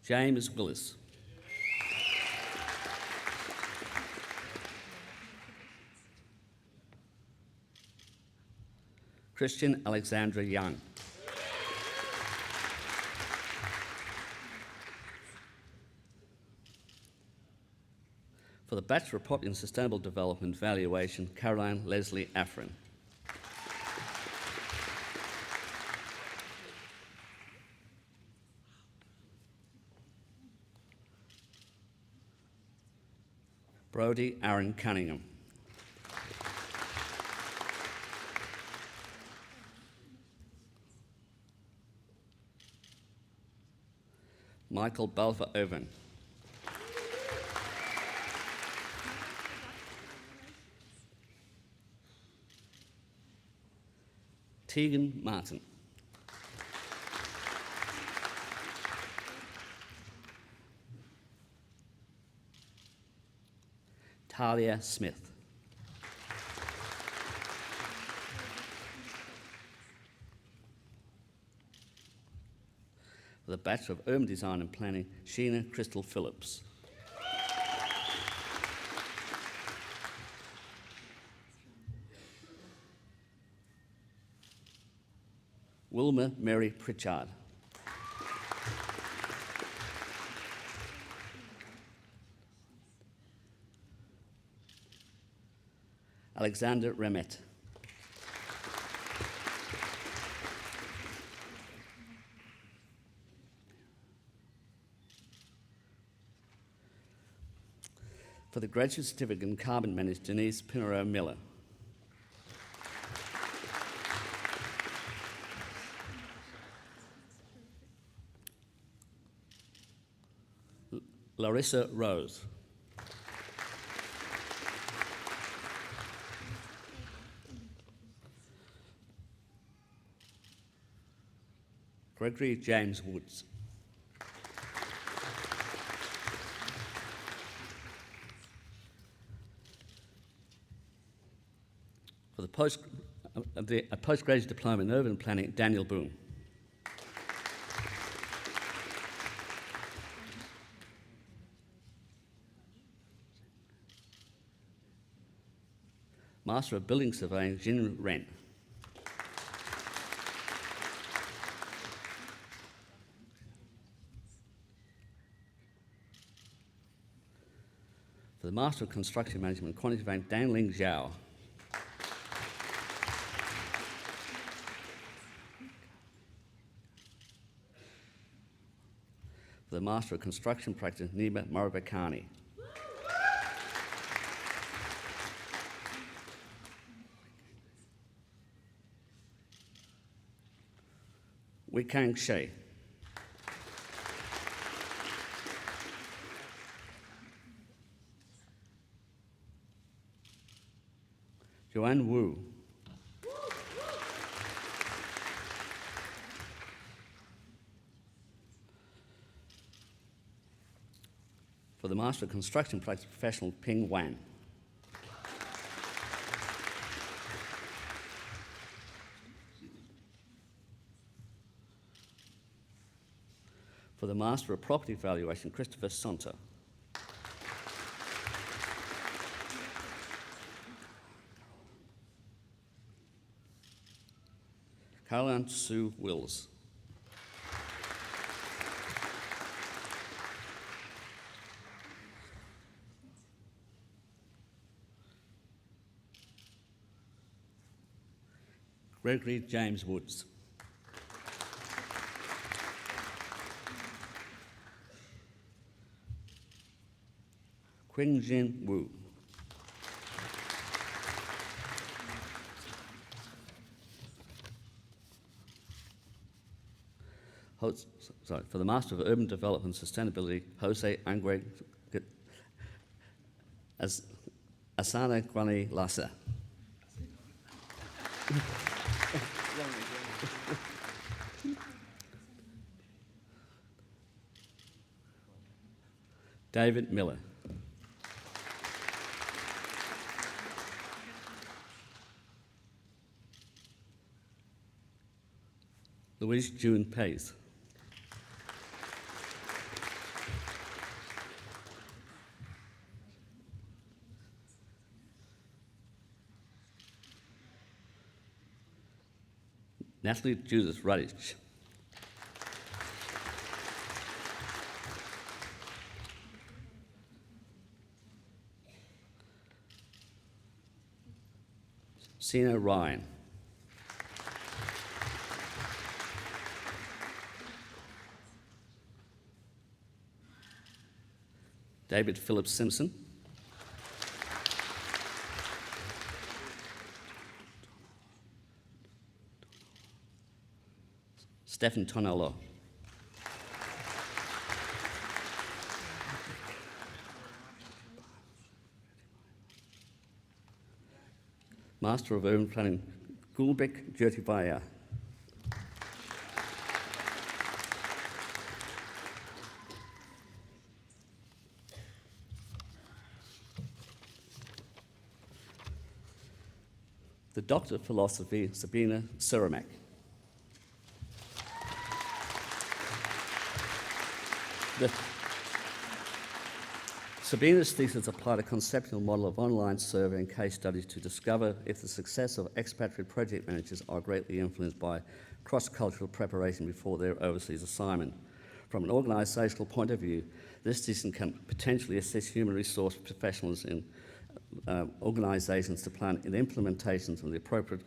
F: James Willis. Christian Alexandra Young. For the Bachelor of Property and Sustainable Development Valuation, Caroline Leslie Afrin. Brodie Aaron Cunningham. Michael Balfour Owen. Tegan Martin. Talia Smith. For the Bachelor of Urban Design and Planning, Sheena Crystal Phillips. Wilma Mary Pritchard. Alexander Remet. For the Graduate Certificate in Carbon Management, Denise Pinero Miller. Larissa Rose. Gregory James Woods. For the postgraduate diploma in urban planning, Daniel Boone. Master of Building Surveying, Jin Ren. For the Master of Construction Management, Quantity Surveying, Dan Ling Zhao. For the Master of Construction Practice, Nima Marabakani. Wikang Shea. Joanne Wu. For the Master of Construction Practice Professional, Ping Wan. For the Master of Property Valuation, Christopher Sonter. Caroline Sue Wills. Gregory James Woods. Qingjin Wu. For the Master of Urban Development and Sustainability, Jose Angre Asana Guani Lassa. David Miller. Louise June Pace. Natalie Judith Rudich. Sina Ryan. David Phillips Simpson. Stephen Tonello. Master of Urban Planning, Gulbek Jyotivaya. The Doctor of Philosophy, Sabina Suramak. Sabina's thesis applied a conceptual model of online survey and case studies to discover if the success of expatriate project managers are greatly influenced by cross-cultural preparation before their overseas assignment. From an organisational point of view, this decision can potentially assist human resource professionals in organisations to plan in implementations of the appropriate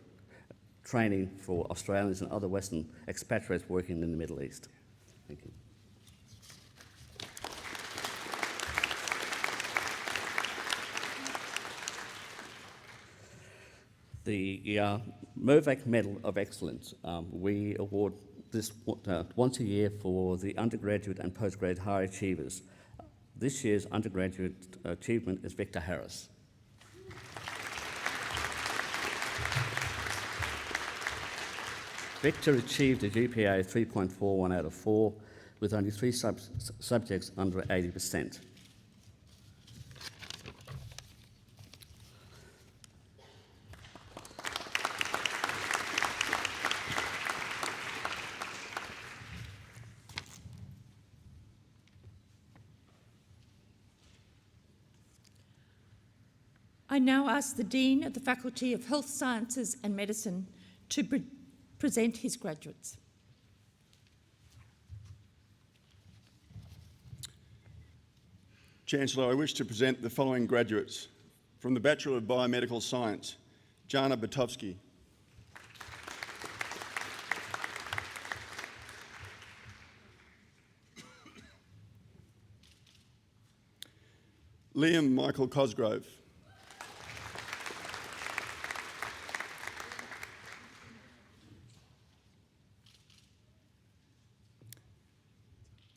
F: training for Australians and other Western expatriates working in the Middle East. Thank you. The Mervich Medal of Excellence, we award this once a year for the undergraduate and postgraduate high achievers. This year's undergraduate achievement is Victor Harris. Victor achieved a GPA of 3.41 out of 4 with only 3 subjects under 80%.
A: I now ask the Dean of the Faculty of Health Sciences and Medicine to present his graduates.
G: Chancellor, I wish to present the following graduates. From the Bachelor of Biomedical Science, Jana Batovsky. Liam Michael Cosgrove.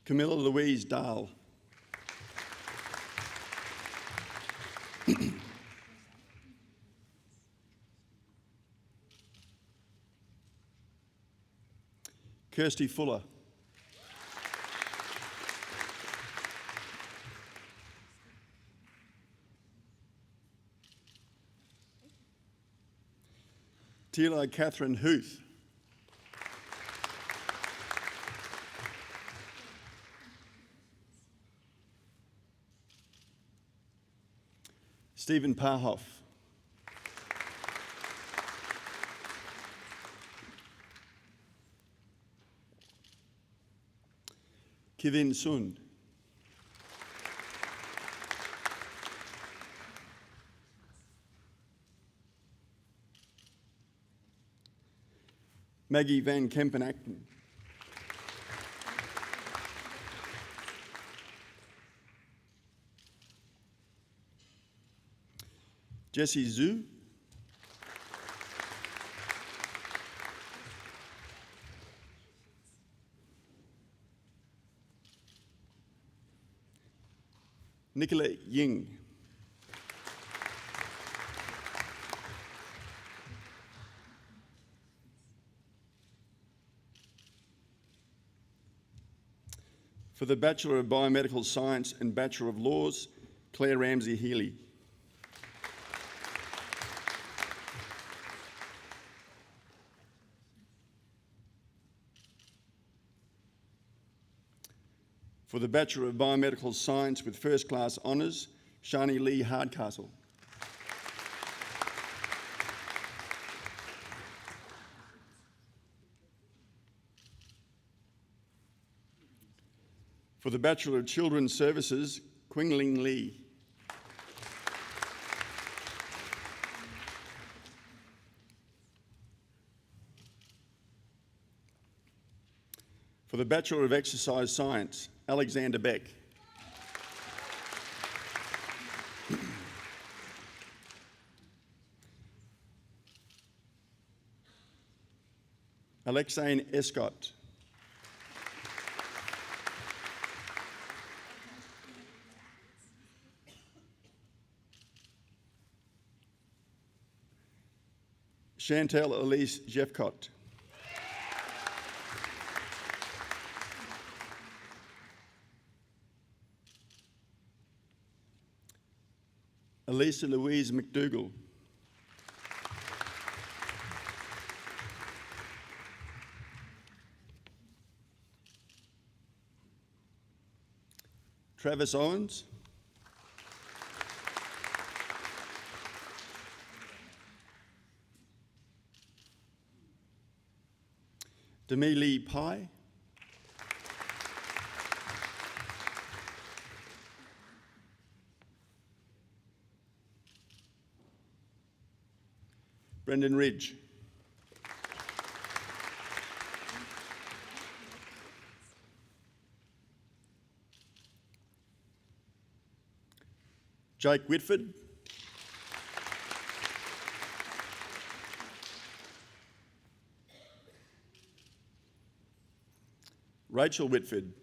G: Camilla Louise Dahl. Kirsty Fuller. Tila Catherine Huth. Stephen Parhoff. Kivin Sund. Maggie Van Kempen-Acton. Jessie Zhu. Nicola Ying. For the Bachelor of Biomedical Science and Bachelor of Laws, Claire Ramsey Healy. For the Bachelor of Biomedical Science with First Class Honours, Shani Lee Hardcastle. For the Bachelor of Children's Services, Qingling Li. For the Bachelor of Exercise Science, Alexander Beck. Alexane Escott. Chantel Elise Jeffcott. Elisa Louise McDougall. Travis Owens. Demi Lee Pai. Brendan Ridge. Jake Whitford. Rachel Whitford.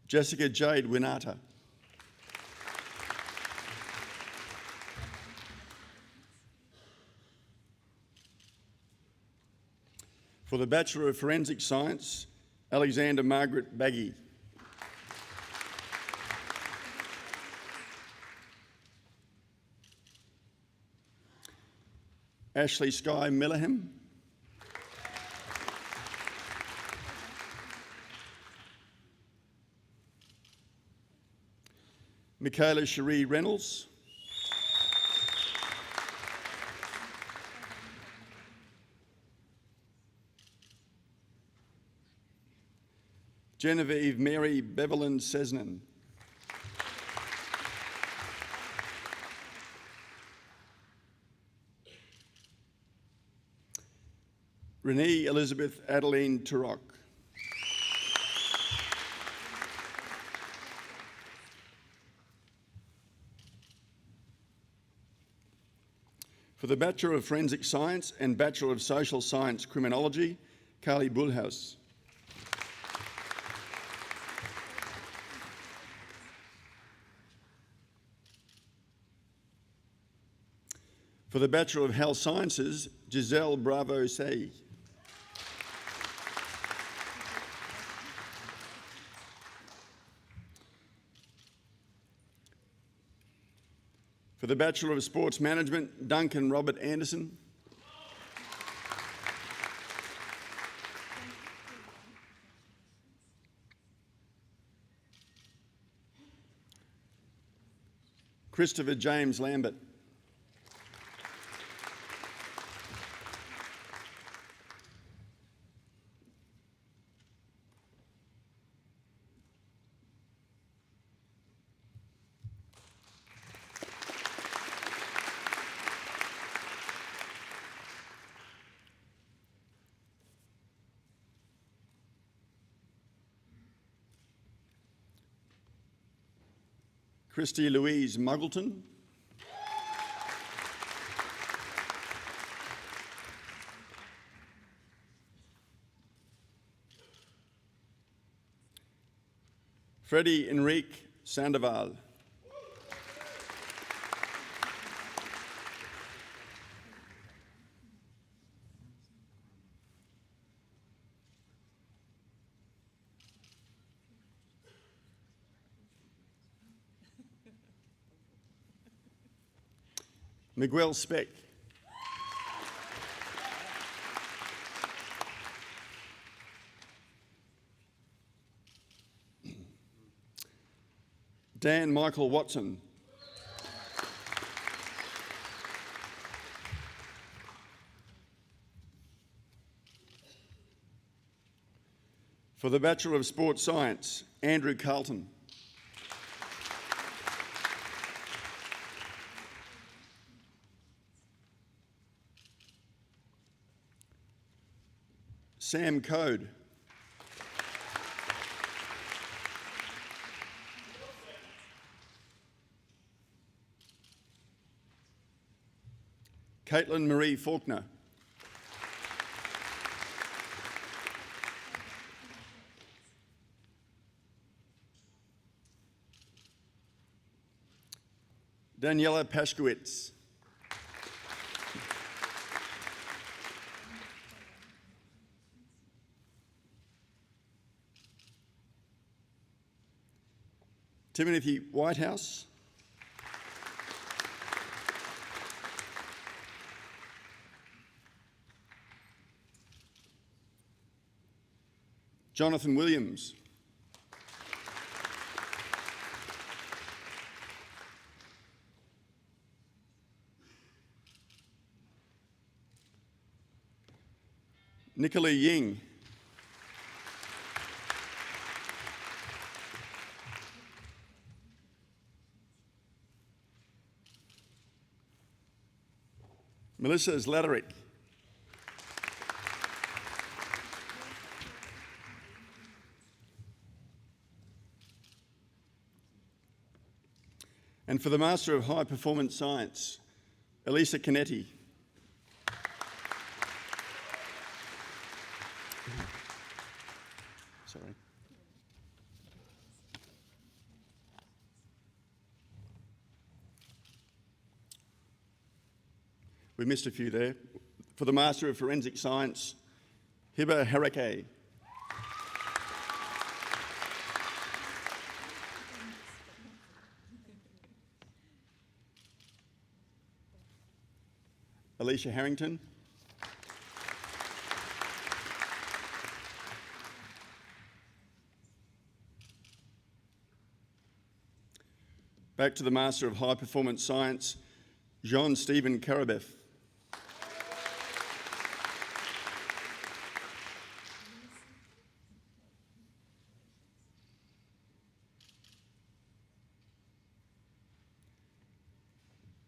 G: Jessica Jade Winata. For the Bachelor of Forensic Science, Alexander Margaret Baggy. Ashley Skye Milleham. Michaela Cherie Reynolds. Genevieve Mary Bevelin Sesnan. Renee Elizabeth Adeline Turok. For the Bachelor of Forensic Science and Bachelor of Social Science Criminology, Carly Bullhouse. For the Bachelor of Health Sciences, Giselle Bravo Say. For the Bachelor of Sports Management, Duncan Robert Anderson. Christopher James Lambert. Christy Louise Muggleton. Freddie Enrique Sandoval. Miguel Speck. Dan Michael Watson. For the Bachelor of Sports Science, Andrew Carlton. Sam Code. Caitlin Marie Faulkner. Daniela Pashkowitz. Timothy Whitehouse. Jonathan Williams. Nicola Ying. Melissa Zlateric. And for the Master of High Performance Science, Elisa Canetti. Sorry. We missed a few there. For the Master of Forensic Science, Hiba Harake. Alicia Harrington. Back to the Master of High Performance Science, Jean-Stephen Karabeth.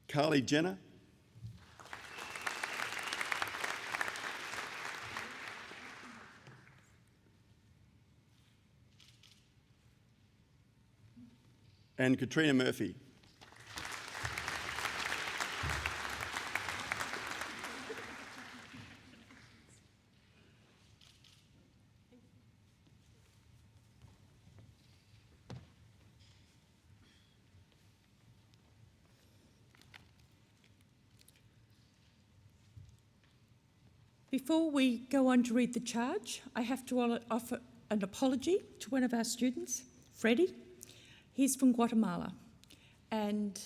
G: Carly Jenner. And Katrina Murphy.
A: Before we go on to read the charge, I have to offer an apology to one of our students, Freddie. He's from Guatemala, and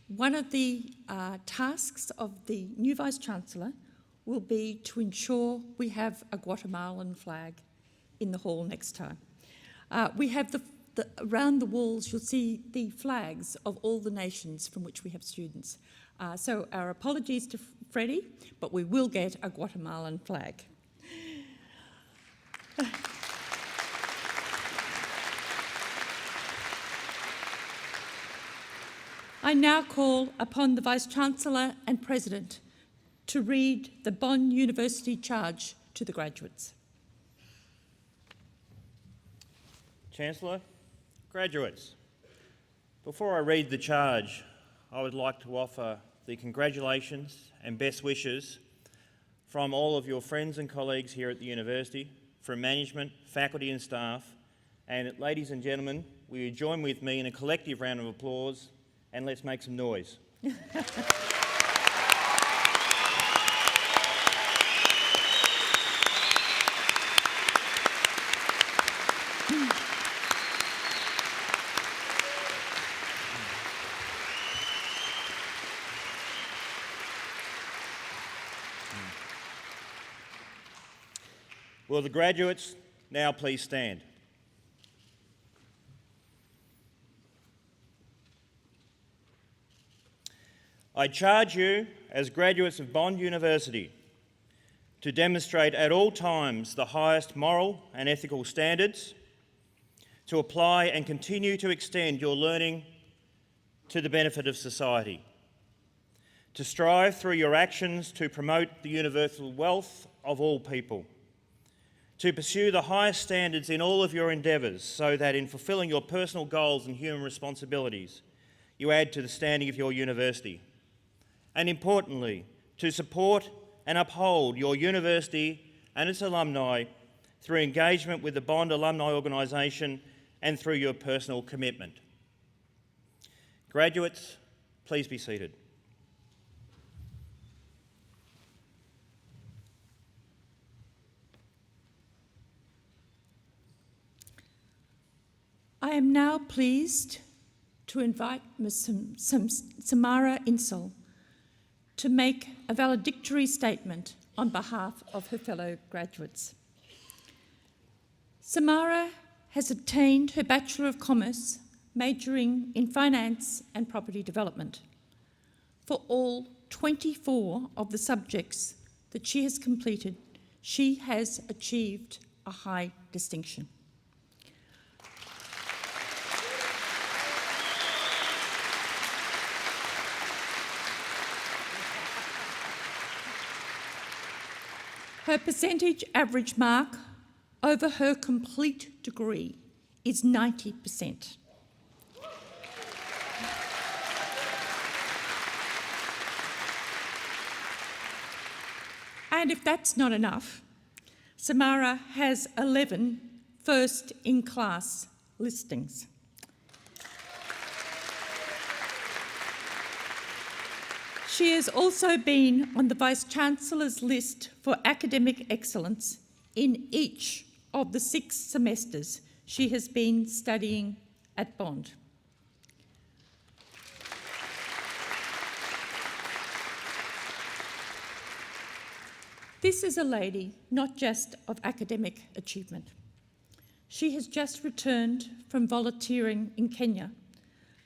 A: one of the tasks of the new Vice-Chancellor will be to ensure we have a Guatemalan flag in the hall next time. We have around the walls you'll see the flags of all the nations from which we have students. So our apologies to Freddie, but we will get a Guatemalan flag. I now call upon the Vice-Chancellor and President to read the Bond University charge to the graduates.
C: Chancellor, graduates, before I read the charge, I would like to offer the congratulations and best wishes from all of your friends and colleagues here at the University, from management, faculty and staff, and ladies and gentlemen, will you join with me in a collective round of applause and let's make some noise. Will the graduates now please stand? I charge you, as graduates of Bond University, to demonstrate at all times the highest moral and ethical standards, to apply and continue to extend your learning to the benefit of society, to strive through your actions to promote the universal wealth of all people, to pursue the highest standards in all of your endeavours so that in fulfilling your personal goals and human responsibilities, you add to the standing of your university. And importantly, to support and uphold your university and its alumni through engagement with the Bond Alumni Organisation and through your personal commitment. Graduates, please be seated.
A: I am now pleased to invite Ms. Samara Insel to make a valedictory statement on behalf of her fellow graduates. Samara has obtained her Bachelor of Commerce, majoring in Finance and Property Development. For all 24 of the subjects that she has completed, she has achieved a high distinction. Her percentage average mark over her complete degree is 90%. And if that's not enough, Samara has 11 first-in-class listings. She has also been on the Vice-Chancellor's list for academic excellence in each of the 6 semesters she has been studying at Bond. This is a lady not just of academic achievement. She has just returned from volunteering in Kenya,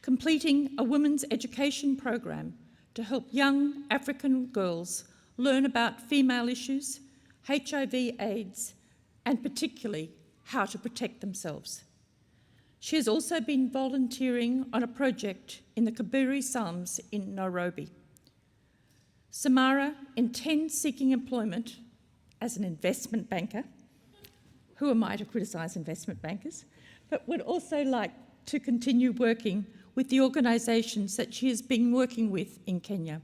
A: completing a women's education program to help young African girls learn about female issues, HIV/AIDS, and particularly how to protect themselves. She has also been volunteering on a project in the Kibera Slums in Nairobi. Samara intends seeking employment as an investment banker. Who am I to criticise investment bankers? But would also like to continue working with the organisations that she has been working with in Kenya.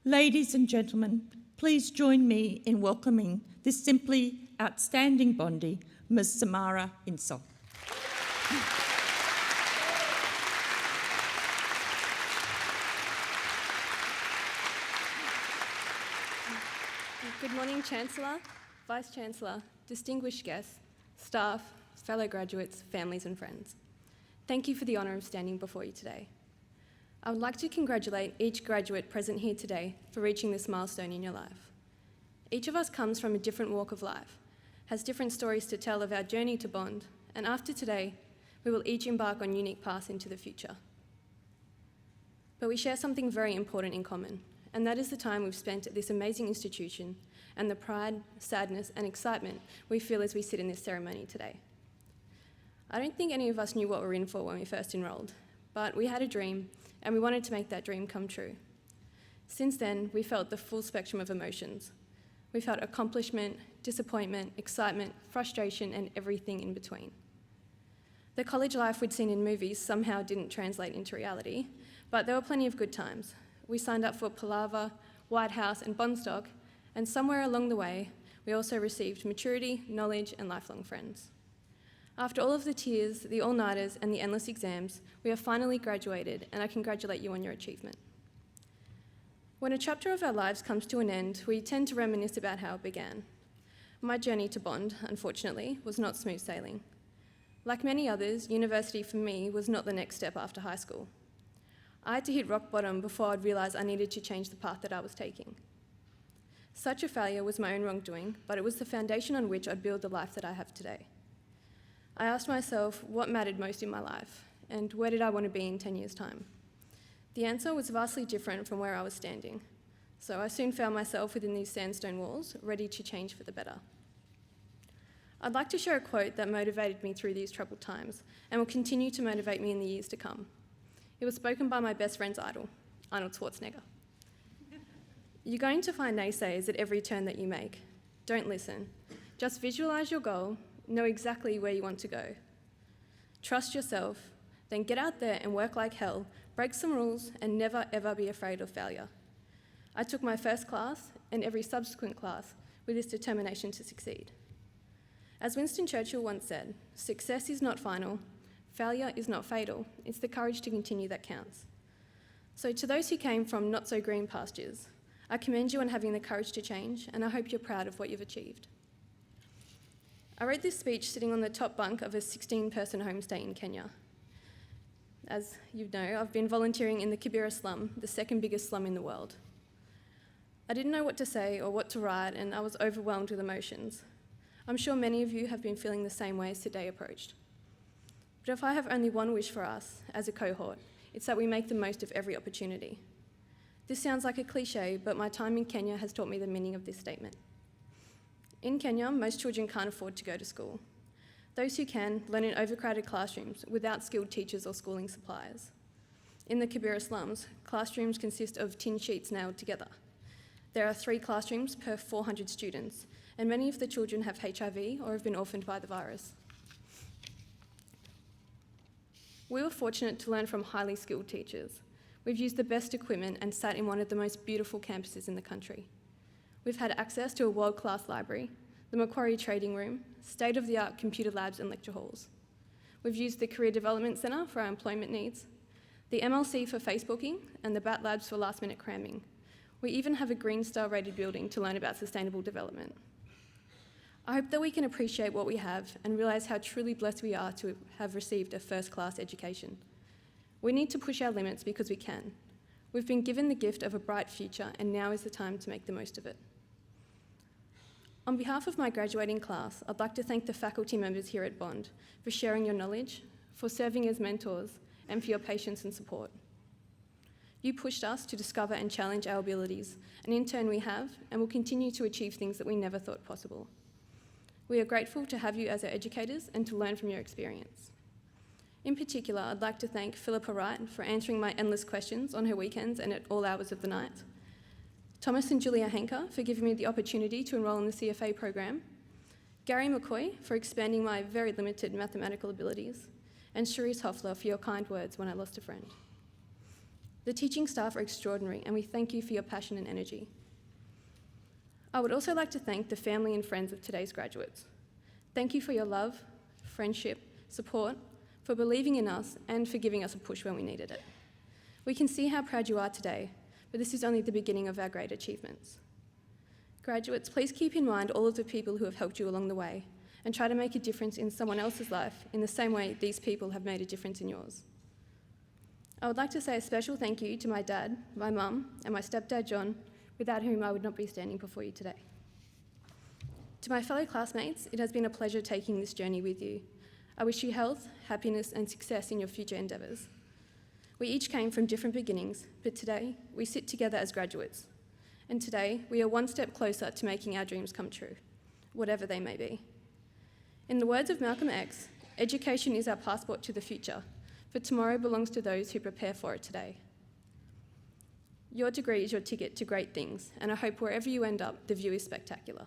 A: Ladies and gentlemen, please join me in welcoming this simply outstanding Bondie, Ms. Samara Insel.
H: Good morning, Chancellor, Vice-Chancellor, distinguished guests, staff, fellow graduates, families and friends. Thank you for the honour of standing before you today. I would like to congratulate each graduate present here today for reaching this milestone in your life. Each of us comes from a different walk of life, has different stories to tell of our journey to Bond, and after today, we will each embark on unique paths into the future. But we share something very important in common, and that is the time we've spent at this amazing institution and the pride, sadness, and excitement we feel as we sit in this ceremony today. I don't think any of us knew what we were in for when we first enrolled, but we had a dream, and we wanted to make that dream come true. Since then, we felt the full spectrum of emotions. We felt accomplishment, disappointment, excitement, frustration, and everything in between. The college life we'd seen in movies somehow didn't translate into reality, but there were plenty of good times. We signed up for Palaver, White House, and Bondstock, and somewhere along the way, we also received maturity, knowledge, and lifelong friends. After all of the tears, the all-nighters, and the endless exams, we have finally graduated, and I congratulate you on your achievement. When a chapter of our lives comes to an end, we tend to reminisce about how it began. My journey to Bond, unfortunately, was not smooth sailing. Like many others, university for me was not the next step after high school. I had to hit rock bottom before I'd realise I needed to change the path that I was taking. Such a failure was my own wrongdoing, but it was the foundation on which I'd build the life that I have today. I asked myself what mattered most in my life, and where did I want to be in 10 years' time? The answer was vastly different from where I was standing, so I soon found myself within these sandstone walls, ready to change for the better. I'd like to share a quote that motivated me through these troubled times, and will continue to motivate me in the years to come. It was spoken by my best friend's idol, Arnold Schwarzenegger. You're going to find naysayers at every turn that you make. Don't listen. Just visualise your goal, know exactly where you want to go. Trust yourself, then get out there and work like hell, break some rules, and never ever be afraid of failure. I took my first class and every subsequent class with this determination to succeed. As Winston Churchill once said, success is not final, failure is not fatal, it's the courage to continue that counts. So to those who came from not so green pastures, I commend you on having the courage to change, and I hope you're proud of what you've achieved. I wrote this speech sitting on the top bunk of a 16-person homestay in Kenya. As you know, I've been volunteering in the Kibera slum, the second biggest slum in the world. I didn't know what to say or what to write, and I was overwhelmed with emotions. I'm sure many of you have been feeling the same way as today approached. But if I have only one wish for us, as a cohort, it's that we make the most of every opportunity. This sounds like a cliche, but my time in Kenya has taught me the meaning of this statement. In Kenya, most children can't afford to go to school. Those who can learn in overcrowded classrooms without skilled teachers or schooling supplies. In the Kibera slums, classrooms consist of tin sheets nailed together. There are 3 classrooms per 400 students, and many of the children have HIV or have been orphaned by the virus. We were fortunate to learn from highly skilled teachers. We've used the best equipment and sat in one of the most beautiful campuses in the country. We've had access to a world-class library, the Macquarie Trading Room, state-of-the-art computer labs and lecture halls. We've used the Career Development Centre for our employment needs, the MLC for Facebooking, and the BAT Labs for last-minute cramming. We even have a Green Star rated building to learn about sustainable development. I hope that we can appreciate what we have and realise how truly blessed we are to have received a first-class education. We need to push our limits because we can. We've been given the gift of a bright future, and now is the time to make the most of it. On behalf of my graduating class, I'd like to thank the faculty members here at Bond for sharing your knowledge, for serving as mentors, and for your patience and support. You pushed us to discover and challenge our abilities, and in turn we have and will continue to achieve things that we never thought possible. We are grateful to have you as our educators and to learn from your experience. In particular, I'd like to thank Philippa Wright for answering my endless questions on her weekends and at all hours of the night, Thomas and Julia Henker for giving me the opportunity to enrol in the CFA program, Gary McCoy for expanding my very limited mathematical abilities, and Cherise Hoffler for your kind words when I lost a friend. The teaching staff are extraordinary, and we thank you for your passion and energy. I would also like to thank the family and friends of today's graduates. Thank you for your love, friendship, support, for believing in us, and for giving us a push when we needed it. We can see how proud you are today, but this is only the beginning of our great achievements. Graduates, please keep in mind all of the people who have helped you along the way, and try to make a difference in someone else's life in the same way these people have made a difference in yours. I would like to say a special thank you to my dad, my mum, and my stepdad John, without whom I would not be standing before you today. To my fellow classmates, it has been a pleasure taking this journey with you. I wish you health, happiness, and success in your future endeavours. We each came from different beginnings, but today we sit together as graduates. And today we are one step closer to making our dreams come true, whatever they may be. In the words of Malcolm X, education is our passport to the future, for tomorrow belongs to those who prepare for it today. Your degree is your ticket to great things, and I hope wherever you end up, the view is spectacular.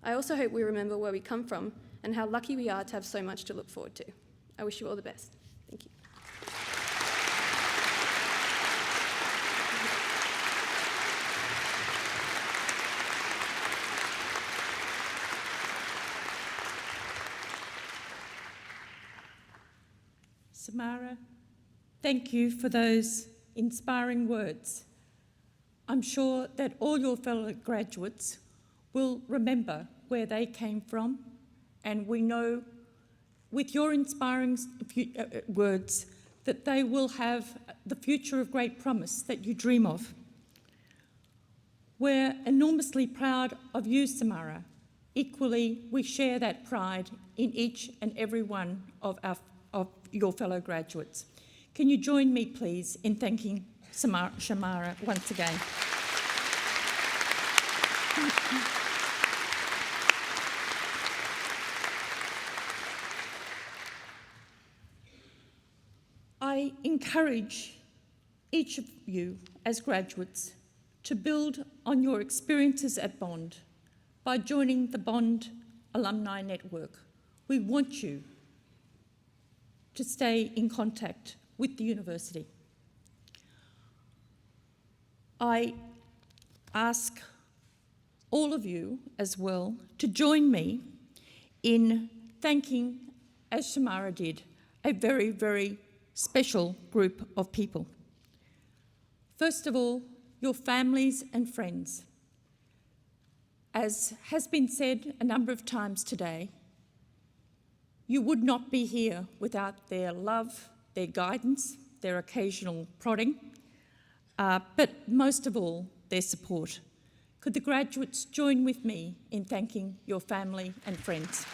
H: I also hope we remember where we come from and how lucky we are to have so much to look forward to. I wish you all the best. Thank you.
A: Samara, thank you for those inspiring words. I'm sure that all your fellow graduates will remember where they came from, and we know with your inspiring words that they will have the future of great promise that you dream of. We're enormously proud of you, Samara. Equally, we share that pride in each and every one of your fellow graduates. Can you join me, please, in thanking Samara once again? I encourage each of you as graduates to build on your experiences at Bond by joining the Bond Alumni Network. We want you to stay in contact with the university. I ask all of you as well to join me in thanking, as Samara did, a very, very special group of people. First of all, your families and friends. As has been said a number of times today, you would not be here without their love, their guidance, their occasional prodding, but most of all, their support. Could the graduates join with me in thanking your family and friends?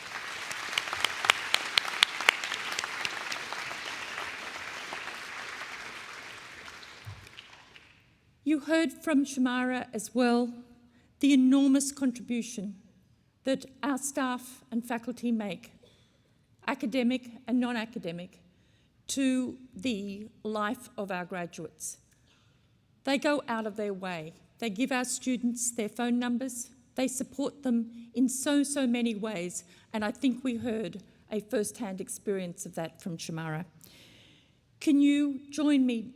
A: You heard from Shamara as well the enormous contribution that our staff and faculty make, academic and non-academic, to the life of our graduates. They go out of their way. They give our students their phone numbers. They support them in so many ways, and I think we heard a first-hand experience of that from Shamara. Can you join me,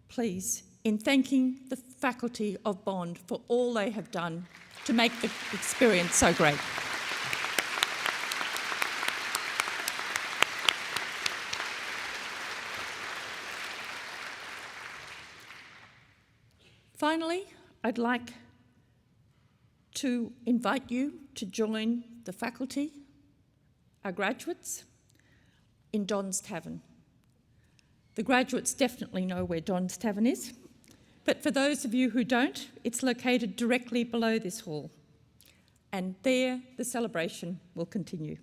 A: please, in thanking the faculty of Bond for all they have done to make the experience so great? Finally, I'd like to invite you to join the faculty, our graduates, in Don's Tavern. The graduates definitely know where Don's Tavern is, but for those of you who don't, it's located directly below this hall, and there the celebration will continue.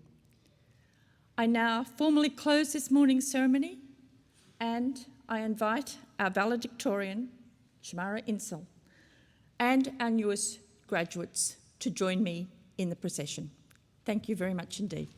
A: I now formally close this morning's ceremony, and I invite our valedictorian, Shamara Insel, and our newest graduates to join me in the procession. Thank you very much indeed.